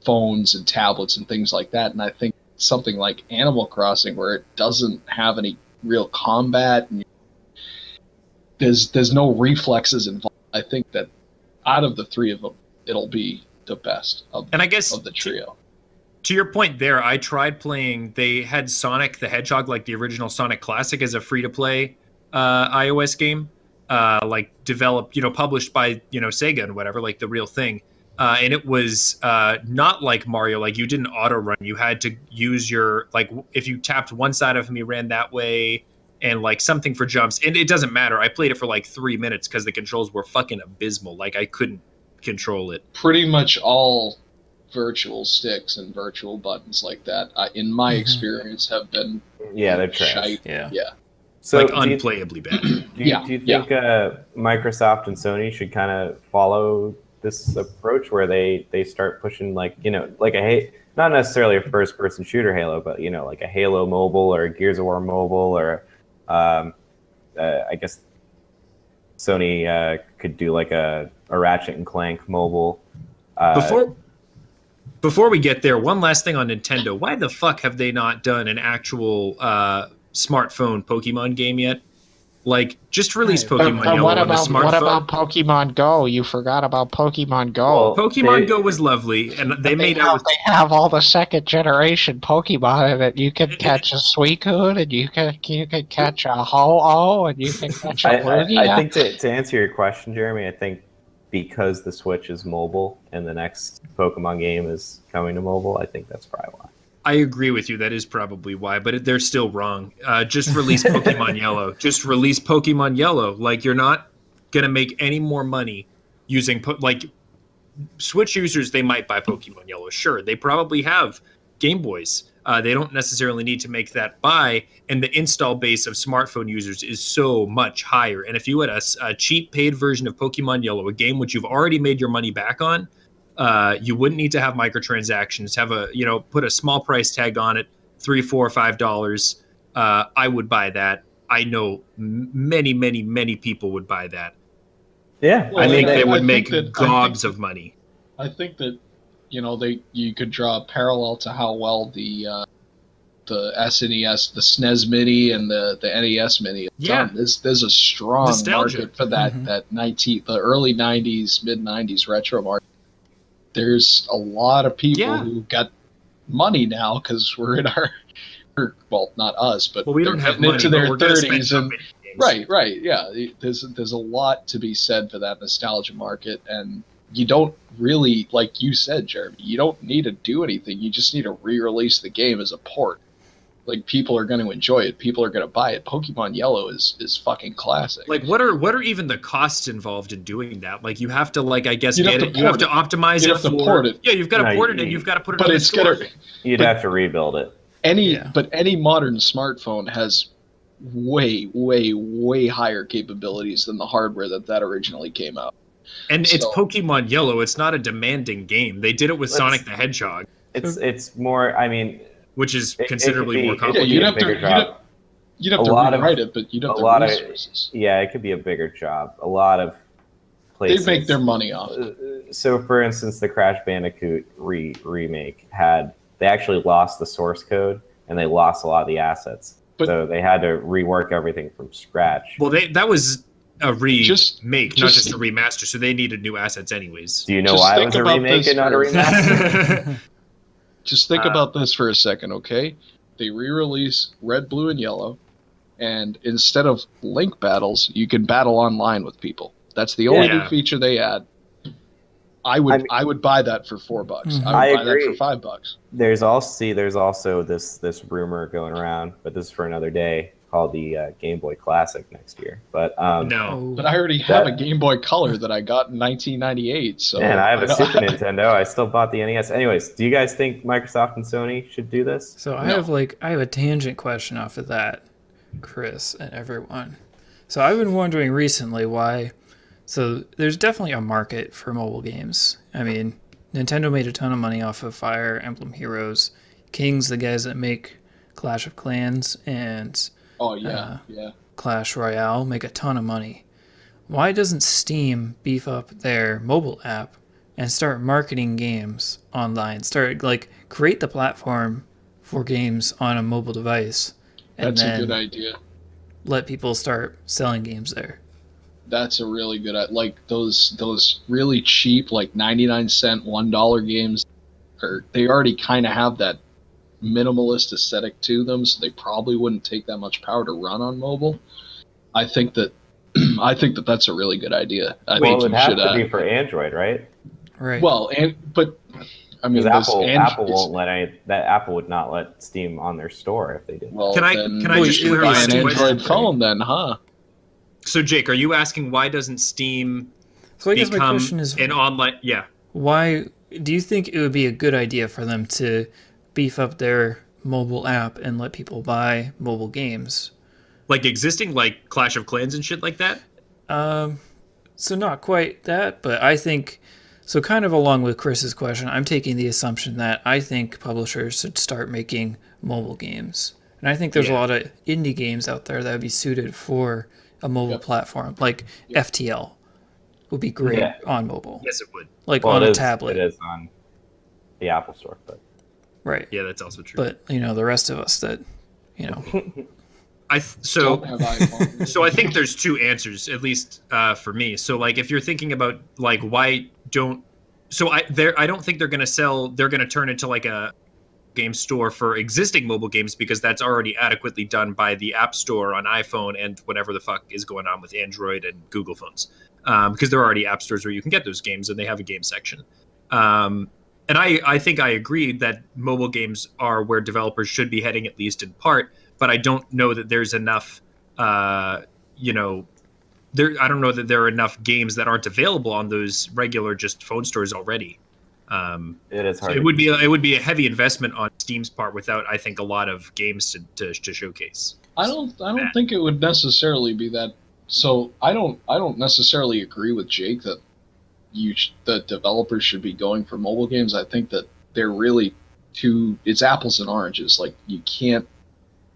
phones and tablets and things like that. And I think something like Animal Crossing, where it doesn't have any real combat and there's no reflexes involved, I think that out of the three of them, it'll be the best of And I guess the trio. to your point there, I tried playing. They had Sonic the Hedgehog, like the original Sonic Classic, as a free-to-play iOS game, like developed, published by Sega and whatever, like the real thing. And it was not like Mario, like you didn't auto run. You had to use your if you tapped one side of him, you ran that way, and like something for jumps. And it doesn't matter. I played it for like 3 minutes because the controls were fucking abysmal. Like I couldn't control it. Pretty much all virtual sticks and virtual buttons like that, in my experience, have been Yeah, they're trash. shite. yeah. Yeah. So Like do you, unplayably bad. do you think Microsoft and Sony should kind of follow this approach where they start pushing like not necessarily a first person shooter Halo, but like a Halo mobile or a Gears of War mobile or I guess Sony could do like a Ratchet and Clank mobile. Before we get there, one last thing on Nintendo. Why the fuck have they not done an actual smartphone Pokemon game yet? Like, just release Pokemon But Yellow what on the about smartphone. what about Pokemon Go? You forgot about Pokemon Go. Well, Pokemon Go was lovely, and they made out with They have all the second generation Pokemon in it. You can catch a Suicune, and you can catch a Ho-Oh, and you can catch a Lugia. I think to answer your question, Jeremy, I think because the Switch is mobile and the next Pokemon game is coming to mobile, I think that's probably why. I agree with you. That is probably why, but they're still wrong. Just release Pokemon Yellow. Just release Pokemon Yellow. Like, you're not gonna make any more money using Switch users. They might buy Pokemon Yellow. Sure, they probably have Game Boys. They don't necessarily need to make that buy, and the install base of smartphone users is so much higher. And if you had a cheap paid version of Pokemon Yellow, a game which you've already made your money back on, you wouldn't need to have microtransactions. Have put a small price tag on it, $3, $4, $5. I would buy that. I know many people would buy that. Yeah, I think they would I make think that- gobs of money. I think that you could draw a parallel to how well the SNES, the SNES Mini, and the NES Mini. Have Yeah. done. There's a strong Nostalgia. market for that the early '90s, mid '90s retro market. There's a lot of people who got money now because we're in well, not us, but We they're don't have getting money, into but their we're gonna spend 30s on and video games. right, yeah. There's a lot to be said for that nostalgia market, and you don't really, like you said, Jeremy, you don't need to do anything. You just need to re-release the game as a port. Like, people are going to enjoy it. People are going to buy it. Pokemon Yellow is fucking classic. Like, what are even the costs involved in doing that? Like, you have to, like, I guess, You'd have get to it. You have port to it. optimize You'd it have to for. port it. Yeah, you've got to No, port it, you- and you've got to put it but on the it's store. gonna You'd have to rebuild it. but any modern smartphone has way higher capabilities than the hardware that originally came out. And it's So- Pokemon Yellow. It's not a demanding game. They did it with Let's- Sonic the Hedgehog, It's more. I mean, which is it could considerably be- more it could complicated. be you'd a have to- bigger you'd job. You'd have A to lot of- rewrite it, but you'd have a the lot of- resources. Yeah, it could be a bigger job. A lot of They'd places. make their money off it. So, for instance, the Crash Bandicoot remake they actually lost the source code and they lost a lot of the assets. But- So they had to rework everything from scratch. Well, that was a remake, Just- not just- just a remaster. So they needed new assets, anyways. Do you know Just why it think was a about remake this and not a for- remaster? Just think about this for a second, okay? They re-release Red, Blue, and Yellow, and instead of link battles, you can battle online with people. That's the only Yeah. new feature they add. I would buy that for $4. Mhm. I I would buy agree. that for $5. There's also this rumor going around, but this is for another day, called the Game Boy Classic next year. But No. Oh. But I already have a Game Boy Color that I got in 1998. So man, I have a Super Nintendo. I still bought the NES. Anyways, do you guys think Microsoft and Sony should do this? So I No. have a tangent question off of that, Chris and everyone. So I've been wondering recently why. So there's definitely a market for mobile games. I mean, Nintendo made a ton of money off of Fire Emblem Heroes. King's the guys that make Clash of Clans and Oh yeah, yeah. Clash Royale make a ton of money. Why doesn't Steam beef up their mobile app and start marketing games online? Create the platform for games on a mobile device, and That's a then good idea. let people start selling games there. That's a really good, like those really cheap, like 99-cent, $1 games. They already kind of have that minimalist aesthetic to them, so they probably wouldn't take that much power to run on mobile. I think that that's a really good idea. I Well, think it would you have should. to be for Android, right? Right. Well, but I mean, Because this Apple won't let Apple would not let Steam on their store if they did. Well, Can I- then can I you just should clear buy this an question? Android phone then, huh? So, Jake, are you asking why doesn't Steam so I guess my become question is, an online? Yeah. why do you think it would be a good idea for them to beef up their mobile app and let people buy mobile games? Like existing, like Clash of Clans and shit like that? So not quite that, but I think So kind of along with Chris's question, I'm taking the assumption that I think publishers should start making mobile games. And I think there's a lot of indie games out there that would be suited for a mobile platform. Like FTL would be great on mobile. Yes, it would. Like on a tablet. It is on the Apple Store, but right. Yeah, that's also true. But the rest of us that so I think there's two answers, at least for me. So like if you're thinking about like why don't I don't think they're gonna turn into like a game store for existing mobile games, because that's already adequately done by the App Store on iPhone and whatever the fuck is going on with Android and Google phones. Because there are already app stores where you can get those games and they have a game section. And I think I agree that mobile games are where developers should be heading, at least in part, but I don't know that there's enough, I don't know that there are enough games that aren't available on those regular just phone stores already. It is hard. So it would be a heavy investment on Steam's part without, I think, a lot of games to showcase. I don't think it would necessarily be that. So I don't necessarily agree with Jake that the developers should be going for mobile games. I think that they're really it's apples and oranges. Like, you can't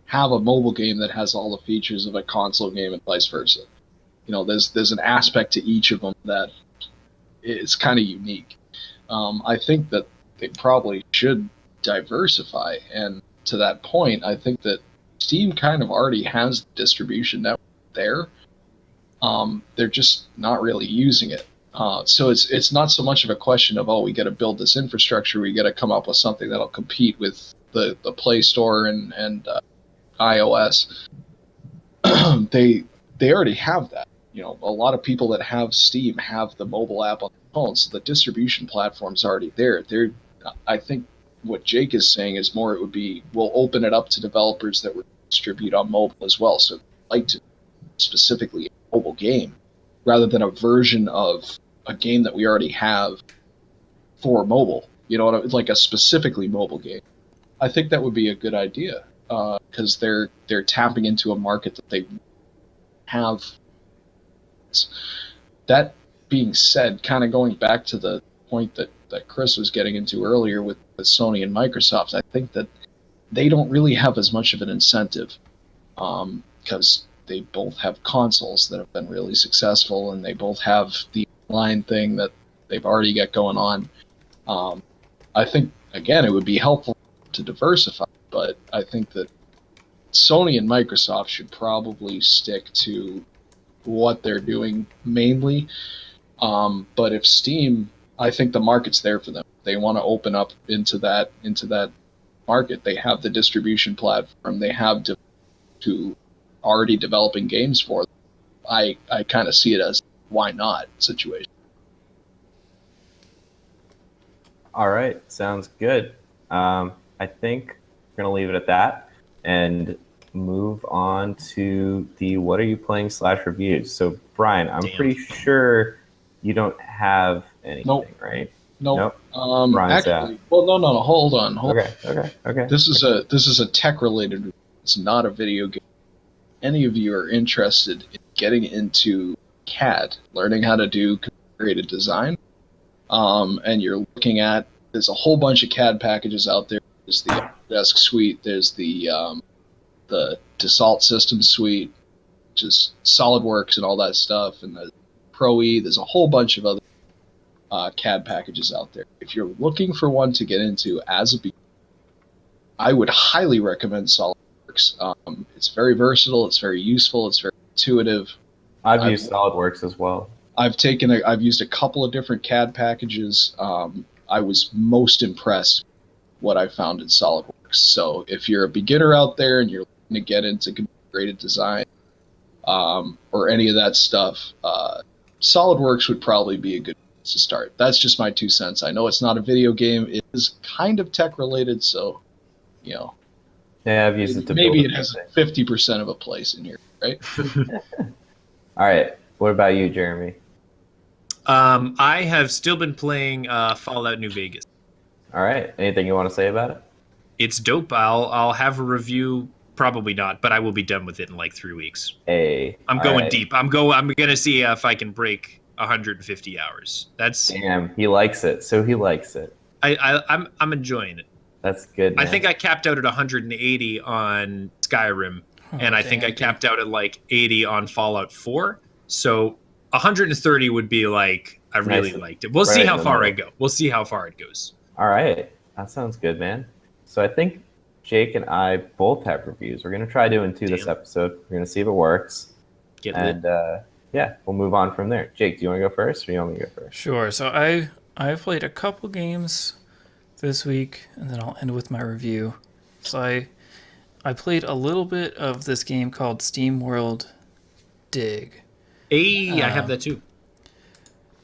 have a mobile game that has all the features of a console game and vice versa. There's an aspect to each of them that is kind of unique. I think that they probably should diversify, and to that point, I think that Steam kind of already has the distribution network there. They're just not really using it. So it's not so much of a question of, we got to build this infrastructure, we got to come up with something that'll compete with the Play Store and iOS. They already have that. A lot of people that have Steam have the mobile app on their phone, so the distribution platform's already there. I think what Jake is saying is more it would be, we'll open it up to developers that would distribute on mobile as well. So like to specifically a mobile game rather than a version of a game that we already have for mobile, like a specifically mobile game. I think that would be a good idea, because they're tapping into a market that they have. That being said, kind of going back to the point that Chris was getting into earlier with Sony and Microsoft, I think that they don't really have as much of an incentive, because they both have consoles that have been really successful, and they both have the online thing that they've already got going on. I think, again, it would be helpful to diversify, but I think that Sony and Microsoft should probably stick to what they're doing mainly. But if Steam, I think the market's there for them. They want to open up into that market. They have the distribution platform. They have to already developing games for them. I kind of see it as why not situation. All right, sounds good. I think we're gonna leave it at that and move on to the what are you playing / reviews. So Brian, I'm pretty sure you don't have anything, right? Nope. Brian's actually, well, no. Hold on. Okay. This is a tech related. It's not a video game. Any of you are interested in getting into CAD, learning how to do computer-aided design, and you're looking at, there's a whole bunch of CAD packages out there. There's the Autodesk suite. There's the Dassault Systems suite, which is SolidWorks and all that stuff, and the Pro-E. There's a whole bunch of other CAD packages out there. If you're looking for one to get into as a beginner, I would highly recommend SolidWorks. It's very versatile. It's very useful. It's very intuitive. I've used SolidWorks as well. I've used a couple of different CAD packages. I was most impressed with what I found in SolidWorks. So if you're a beginner out there and you're looking to get into computer-aided design or any of that stuff, SolidWorks would probably be a good place to start. That's just my 2 cents. I know it's not a video game. It is kind of tech-related, so, Yeah, I've used it to maybe build it has 50% of a place in here, right? All right. What about you, Jeremy? I have still been playing Fallout New Vegas. All right. Anything you want to say about it? It's dope. I'll have a review. Probably not, but I will be done with it in like 3 weeks. Hey, I'm going deep. I'm gonna see if I can break 150 hours. That's Damn, he likes it. So he likes it. I'm enjoying it. That's good, man. I think I capped out at 180 on Skyrim, and I think I capped out at like 80 on Fallout 4. So 130 would be like I really liked it. We'll see how far I go. We'll see how far it goes. All right, that sounds good, man. So I think Jake and I both have reviews. We're gonna try doing 2 this episode. We're gonna see if it works. And yeah, we'll move on from there. Jake, do you want to go first, or do you want me to go first? Sure. So I've played a couple games this week, and then I'll end with my review. So I played a little bit of this game called SteamWorld Dig. Hey, I have that too.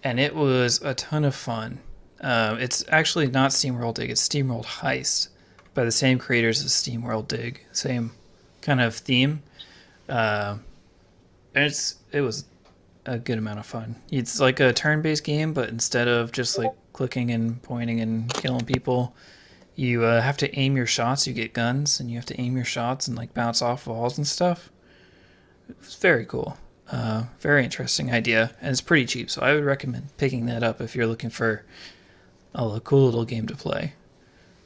And it was a ton of fun. It's actually not SteamWorld Dig, it's SteamWorld Heist by the same creators as SteamWorld Dig. Same kind of theme. And it was a good amount of fun. It's like a turn-based game, but instead of just like clicking and pointing and killing people, you have to aim your shots. You get guns, and you have to aim your shots and like bounce off walls and stuff. It's very cool. Very interesting idea, and it's pretty cheap, so I would recommend picking that up if you're looking for a cool little game to play.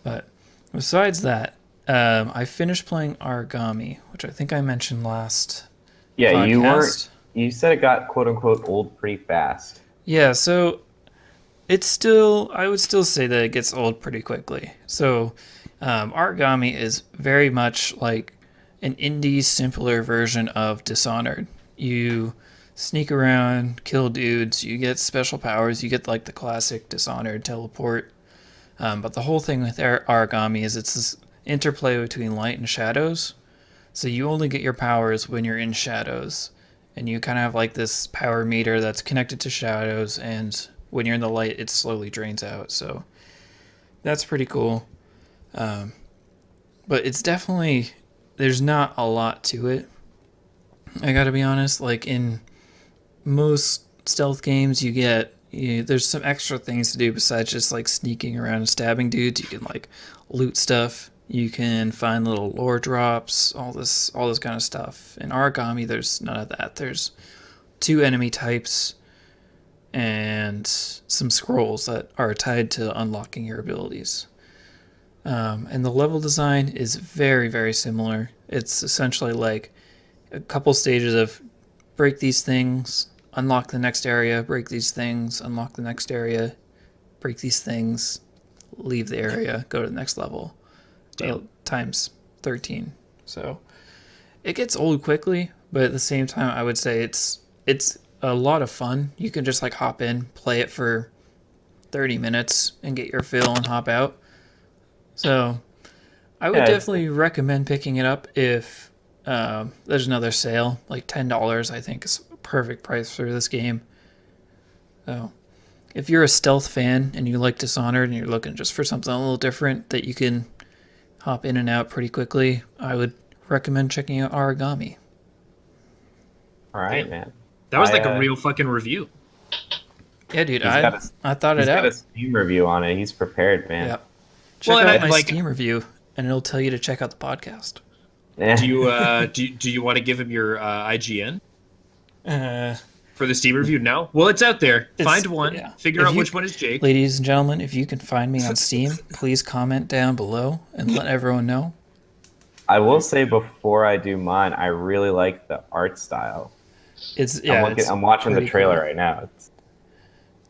But besides that, I finished playing Origami, which I think I mentioned last podcast. You said it got quote unquote old pretty fast. Yeah, so I would still say that it gets old pretty quickly. So Origami is very much like an indie, simpler version of Dishonored. You sneak around, kill dudes, you get special powers, you get like the classic Dishonored teleport. But the whole thing with Origami is it's this interplay between light and shadows. So you only get your powers when you're in shadows. And you kind of have like this power meter that's connected to shadows, and when you're in the light, it slowly drains out. So that's pretty cool. But it's definitely, there's not a lot to it. I gotta be honest, like in most stealth games there's some extra things to do besides just like sneaking around and stabbing dudes. You can like loot stuff. You can find little lore drops, all this kind of stuff. In Origami, there's none of that. There's 2 enemy types and some scrolls that are tied to unlocking your abilities. And the level design is very, very similar. It's essentially like a couple stages of break these things, unlock the next area, break these things, unlock the next area, break these things, leave the area, go to the next level. Times 13. So it gets old quickly, but at the same time, I would say it's a lot of fun. You can just like hop in, play it for 30 minutes and get your fill and hop out. So I would definitely recommend picking it up if there's another sale. Like $10 I think is a perfect price for this game. So if you're a stealth fan and you like Dishonored and you're looking just for something a little different that you can hop in and out pretty quickly, I would recommend checking out Origami. All right, man. That was like a real fucking review. Yeah, dude, I thought it out. He's got a Steam review on it. He's prepared, man. Yeah. Check out my Steam review, and it'll tell you to check out the podcast. Do you want to give him your IGN for the Steam review? No. Well, it's out there. Find one. Yeah. Figure out which one is Jake. Ladies and gentlemen, if you can find me on Steam, please comment down below and let everyone know. I will say before I do mine, I really like the art style. I'm watching the trailer right now. It's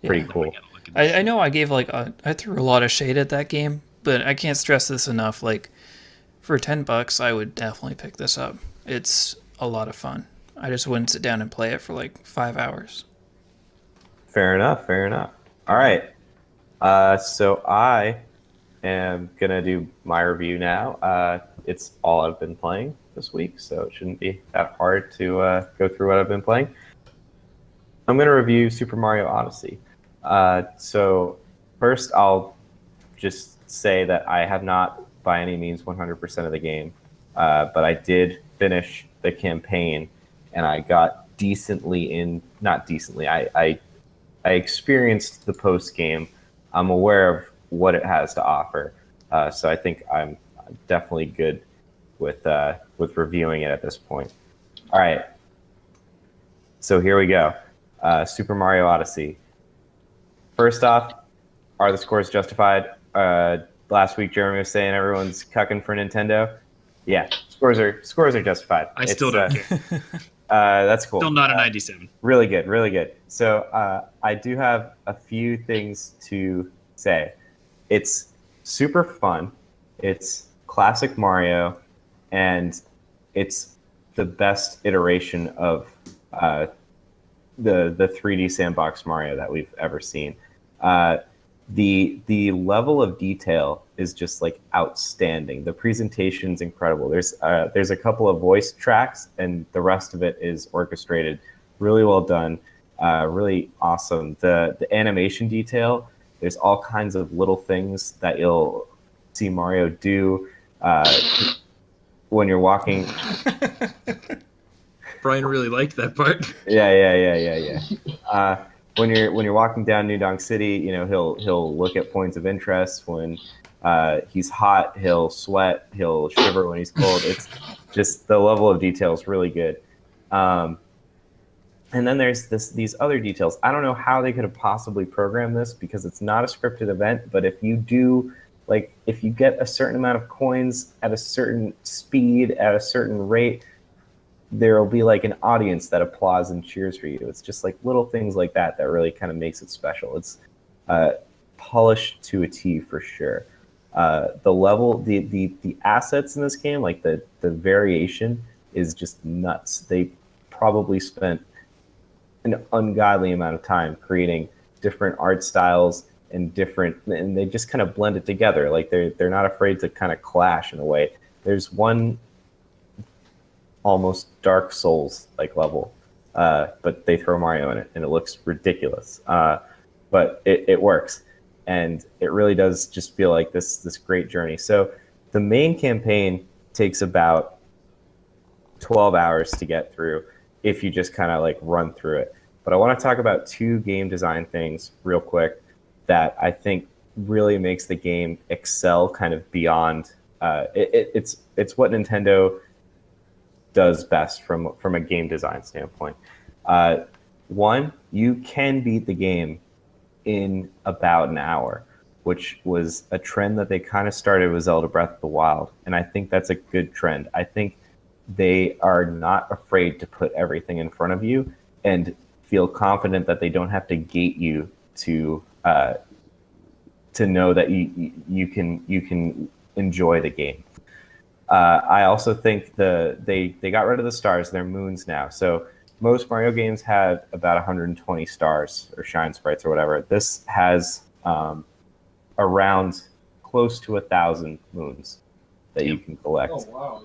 pretty cool. I know I threw a lot of shade at that game, but I can't stress this enough. Like, for $10, I would definitely pick this up. It's a lot of fun. I just wouldn't sit down and play it for like 5 hours. Fair enough. All right. So I am going to do my review now. It's all I've been playing this week, so it shouldn't be that hard to go through what I've been playing. I'm going to review Super Mario Odyssey. So first, I'll just say that I have not by any means 100% of the game, but I did finish the campaign, and I got not decently. I experienced the post game. I'm aware of what it has to offer, so I think I'm definitely good with reviewing it at this point. All right, so here we go. Super Mario Odyssey. First off, are the scores justified? Last week, Jeremy was saying everyone's cucking for Nintendo. Yeah, scores are justified. I still don't care. That's cool. Still not a 97. Really good, really good. So I do have a few things to say. It's super fun. It's classic Mario, and it's the best iteration of the 3D sandbox Mario that we've ever seen. The level of detail is just like outstanding. The presentation's incredible. There's a couple of voice tracks, and the rest of it is orchestrated. Really well done. Really awesome. The animation detail. There's all kinds of little things that you'll see Mario do when you're walking. Brian really liked that part. Yeah. When you're walking down New Donk City, you know, he'll look at points of interest. When he's hot, he'll sweat. He'll shiver when he's cold. It's just the level of detail is really good. And then there's these other details. I don't know how they could have possibly programmed this because it's not a scripted event. But if you do, like, if you get a certain amount of coins at a certain speed at a certain rate, there will be like an audience that applauds and cheers for you. It's just like little things like that that really kind of makes it special. It's polished to a T for sure. The level, the assets in this game, like the variation is just nuts. They probably spent an ungodly amount of time creating different art styles and they just kind of blend it together. Like they're not afraid to kind of clash in a way. There's one almost Dark Souls like level, but they throw Mario in it and it looks ridiculous. But it works, and it really does just feel like this great journey. So the main campaign takes about 12 hours to get through if you just kind of like run through it. But I want to talk about two game design things real quick that I think really makes the game excel kind of beyond. It's what Nintendo does best from a game design standpoint. One, you can beat the game in about an hour, which was a trend that they kind of started with Zelda Breath of the Wild, and I think that's a good trend. I think they are not afraid to put everything in front of you and feel confident that they don't have to gate you to know that you can enjoy the game. I also think they got rid of the stars. They're moons now. So most Mario games have about 120 stars or shine sprites or whatever. This has around close to 1,000 moons that you can collect. Oh, wow.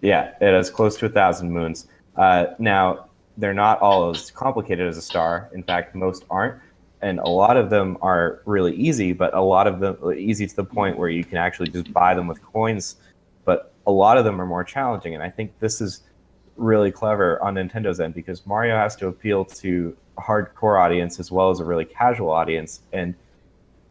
Yeah, it has close to 1,000 moons. Now, they're not all as complicated as a star. In fact, most aren't. And a lot of them are really easy, but a lot of them easy to the point where you can actually just buy them with coins. But a lot of them are more challenging. And I think this is really clever on Nintendo's end because Mario has to appeal to a hardcore audience as well as a really casual audience. And,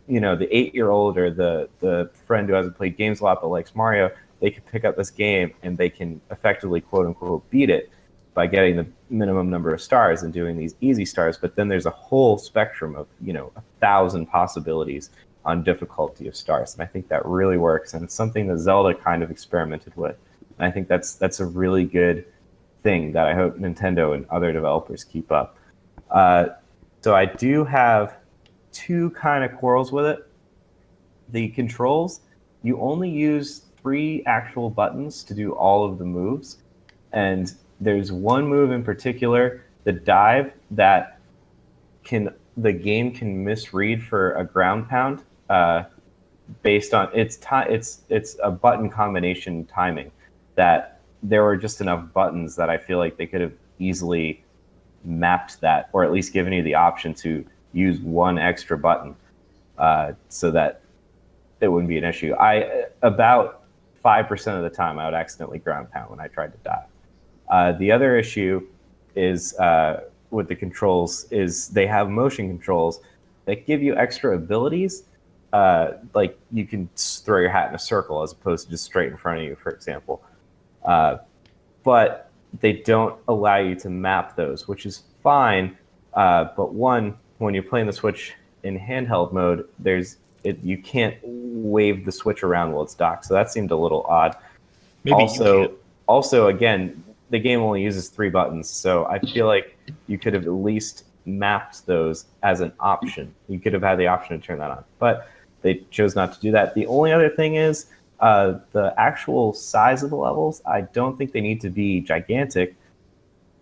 you know, the 8-year-old or the friend who hasn't played games a lot but likes Mario, they can pick up this game and they can effectively, quote unquote, beat it by getting the minimum number of stars and doing these easy stars. But then there's a whole spectrum of, 1,000 possibilities on difficulty of stars. And I think that really works. And it's something that Zelda kind of experimented with. And I think that's a really good thing that I hope Nintendo and other developers keep up. So I do have two kind of quarrels with it. The controls, you only use 3 actual buttons to do all of the moves. And there's one move in particular, the dive, that the game can misread for a ground pound based on it's a button combination timing that there were just enough buttons that I feel like they could have easily mapped that, or at least given you the option to use one extra button so that it wouldn't be an issue. About 5% of the time I would accidentally ground pound when I tried to dive. The other issue is with the controls is they have motion controls that give you extra abilities. Like you can throw your hat in a circle as opposed to just straight in front of you, for example. But they don't allow you to map those, which is fine But one, when you're playing the Switch in handheld mode, you can't wave the Switch around while it's docked, so that seemed a little odd. Maybe you can. Also, again, the game only uses 3 buttons, so I feel like you could have at least mapped those as an option. You could have had the option to turn that on, but they chose not to do that. The only other thing is the actual size of the levels. I don't think they need to be gigantic,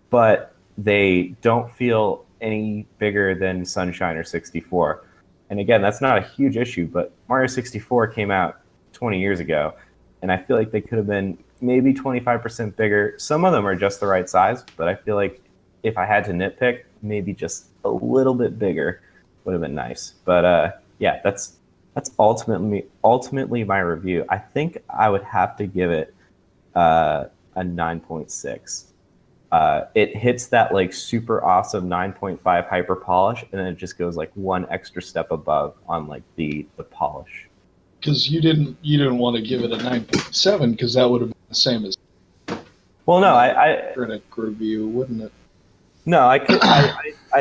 but they don't feel any bigger than Sunshine or 64. And again, that's not a huge issue, but Mario 64 came out 20 years ago, and I feel like they could have been maybe 25% bigger. Some of them are just the right size, but I feel like if I had to nitpick, maybe just a little bit bigger would have been nice. But yeah, that's ultimately my review. I think I would have to give it a 9.6. It hits that like super awesome 9.5 hyper polish, and then it just goes like one extra step above on like the polish. Because you didn't want to give it a 9.7 because that would have been the same as. Well, no, I critic review, wouldn't it? No, I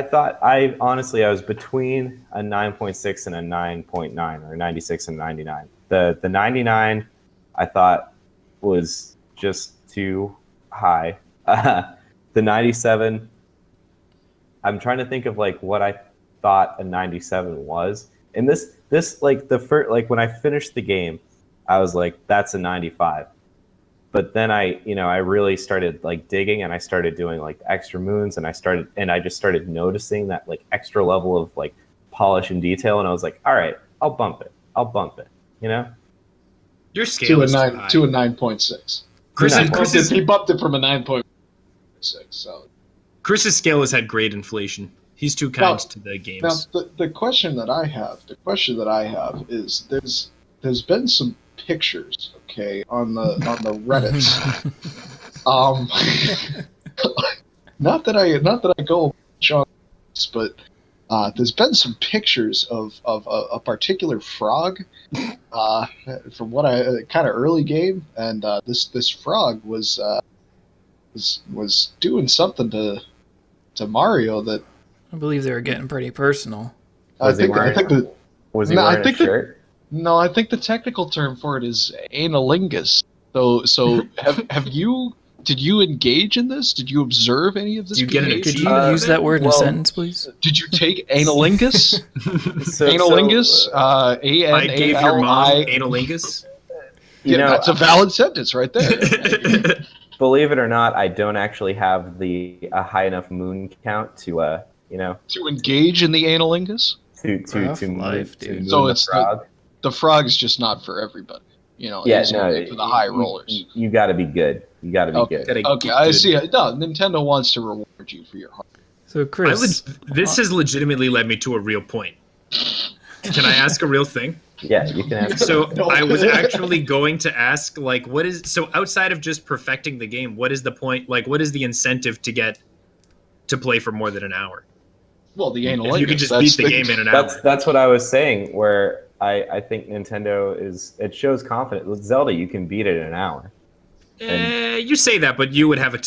thought I was between a 9.6 and a 9.9 or 96 and 99. The 99 I thought was just too high. The 97, I'm trying to think of like what I thought a 97 was. And this like the first, like when I finished the game, I was like, that's a 95. But then I really started like digging, and I started doing like extra moons, and I just started noticing that like extra level of like polish and detail, and I was like, all right, I'll bump it, you know? Your scale is to a 9.6. He bumped it from a 9.6. So Chris's scale has had great inflation. He's too kind to the games. Now the question that I have is there's been some pictures, okay, on the Reddits. Not that I go on this, but there's been some pictures of a particular frog from what I kind of early game, and this frog was doing something to Mario that I believe they were getting pretty personal. Was he wearing a shirt? No, I think the technical term for it is analingus. So did you engage in this? Did you observe any of this? Did you use that word in a sentence, please? Did you take analingus? Analingus? I gave your mom analingus? That's a valid sentence right there. Believe it or not, I don't actually have a high enough moon count to to engage in the analingus. So it's frog. The frog is just not for everybody. Yeah, for the high rollers. You got to be good. You got to be good. Okay, I see. No, Nintendo wants to reward you for your hard work. So, Chris, this has legitimately led me to a real point. Can I ask a real thing? Yeah, you can ask. So I was actually going to ask, like, outside of just perfecting the game, what is the point? Like, what is the incentive to get to play for more than an hour? Well, the analingus. If you could just beat the game in an hour. That's what I was saying. Where I think Nintendo it shows confidence. With Zelda, you can beat it in an hour. You say that, but you would have a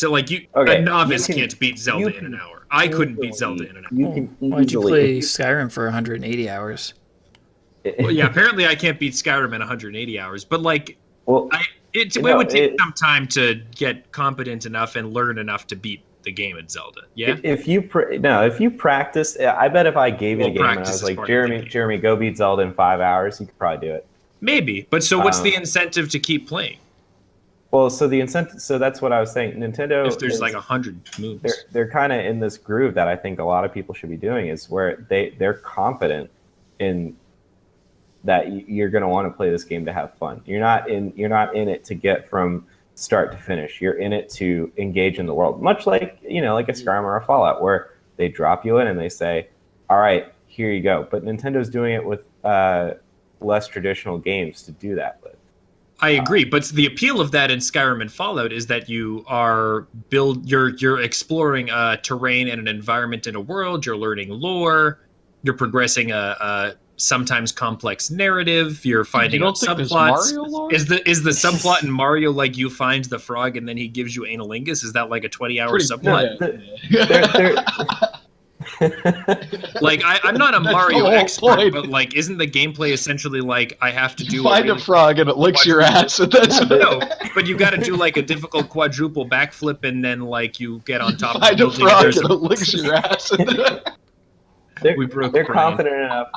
novice can't beat Zelda in an hour. I couldn't beat Zelda in an hour. Why'd you play Skyrim for 180 hours? Well, yeah, apparently I can't beat Skyrim in 180 hours, but like, it would take some time to get competent enough and learn enough to beat the game at Zelda. Yeah. If you practice, I bet if I gave you the game and I was like, Jeremy, go beat Zelda in 5 hours, you could probably do it. Maybe, but so what's the incentive to keep playing? Well, so the incentive. So that's what I was saying. Nintendo. If there's like 100 moves, they're kind of in this groove that I think a lot of people should be doing. Is where they're confident in that you're going to want to play this game to have fun. You're not in it to get from start to finish. You're in it to engage in the world, much like like a Skyrim or a Fallout, where they drop you in and they say, "All right, here you go." But Nintendo's doing it with less traditional games to do that with. I agree, but the appeal of that in Skyrim and Fallout is that you're exploring a terrain and an environment in a world. You're learning lore. You're progressing a sometimes complex narrative. You're finding out subplots. Is the subplot in Mario like you find the frog and then he gives you analingus? Is that like a 20-hour subplot? Like I'm not a That's Mario the whole expert, point. but like, isn't the gameplay essentially like I have to You do find a frog and it licks your ass, and that's No, but you got to do like a difficult quadruple backflip, and then like you get on top of the find a building. frog There's and it licks your ass. We broke they're Brian. confident enough.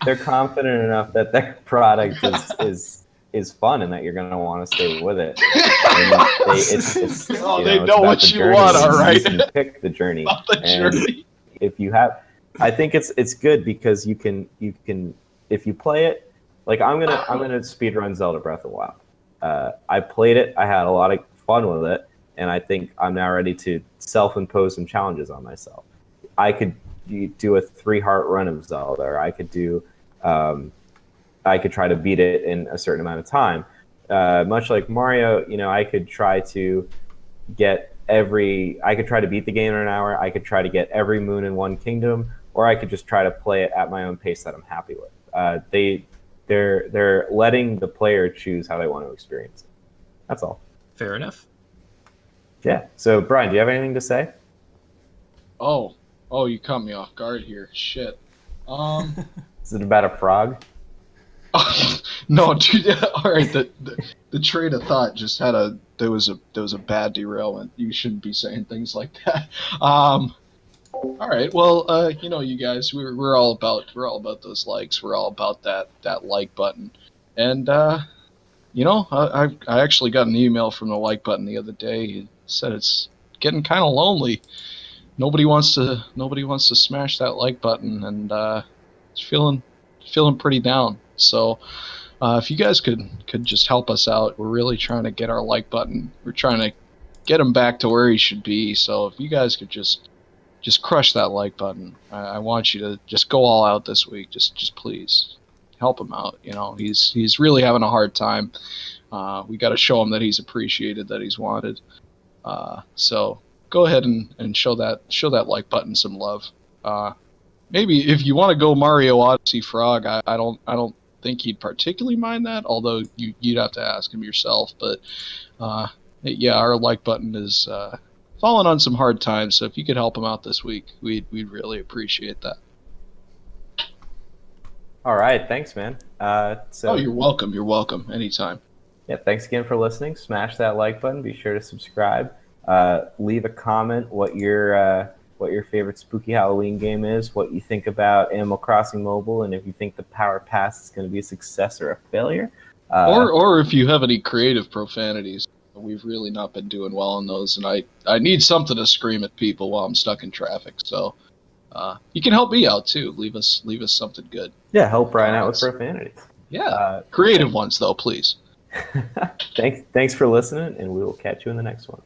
They're confident enough that their product is fun and that you're going to want to stay with it. And it's Oh, you they it's know about what the you journey, want, and all right. You can pick the journey. About the And journey. if you have, I think it's good because you can if you play it, like I'm gonna speedrun Zelda Breath of the Wild. I played it. I had a lot of fun with it, and I think I'm now ready to self-impose some challenges on myself. I could do a 3-heart run of Zelda, or I could do, I could try to beat it in a certain amount of time. Much like Mario, I could try to I could try to beat the game in an hour. I could try to get every moon in one kingdom, or I could just try to play it at my own pace that I'm happy with. They're letting the player choose how they want to experience it. That's all. Fair enough. Yeah. So, Brian, do you have anything to say? Oh, you caught me off guard here. Shit. Is it about a frog? No, dude. All right, the train of thought just had there was a bad derailment. You shouldn't be saying things like that. All right, well, you guys, we're all about those likes. We're all about that like button, and I actually got an email from the like button the other day. It said it's getting kind of lonely. Nobody wants to smash that like button, and it's feeling pretty down. So if you guys could just help us out, we're really trying to get our like button. We're trying to get him back to where he should be. So if you guys could just crush that like button, I want you to just go all out this week. Just please help him out. He's really having a hard time. We got to show him that he's appreciated, that he's wanted. So go ahead and show that like button some love. Maybe if you want to go Mario Odyssey Frog, I don't think he'd particularly mind that, although you'd have to ask him yourself. But yeah, our like button is falling on some hard times, so if you could help him out this week, we'd really appreciate that. All right, thanks, man. You're welcome anytime. Yeah, thanks again for listening. Smash that like button. Be sure to subscribe. Leave a comment what your favorite spooky Halloween game is, what you think about Animal Crossing Mobile, and if you think the Power Pass is going to be a success or a failure. Or if you have any creative profanities. We've really not been doing well on those, and I need something to scream at people while I'm stuck in traffic. So you can help me out too. Leave us something good. Yeah, help Brian out with profanities. Yeah, creative ones though, please. Thanks for listening, and we will catch you in the next one.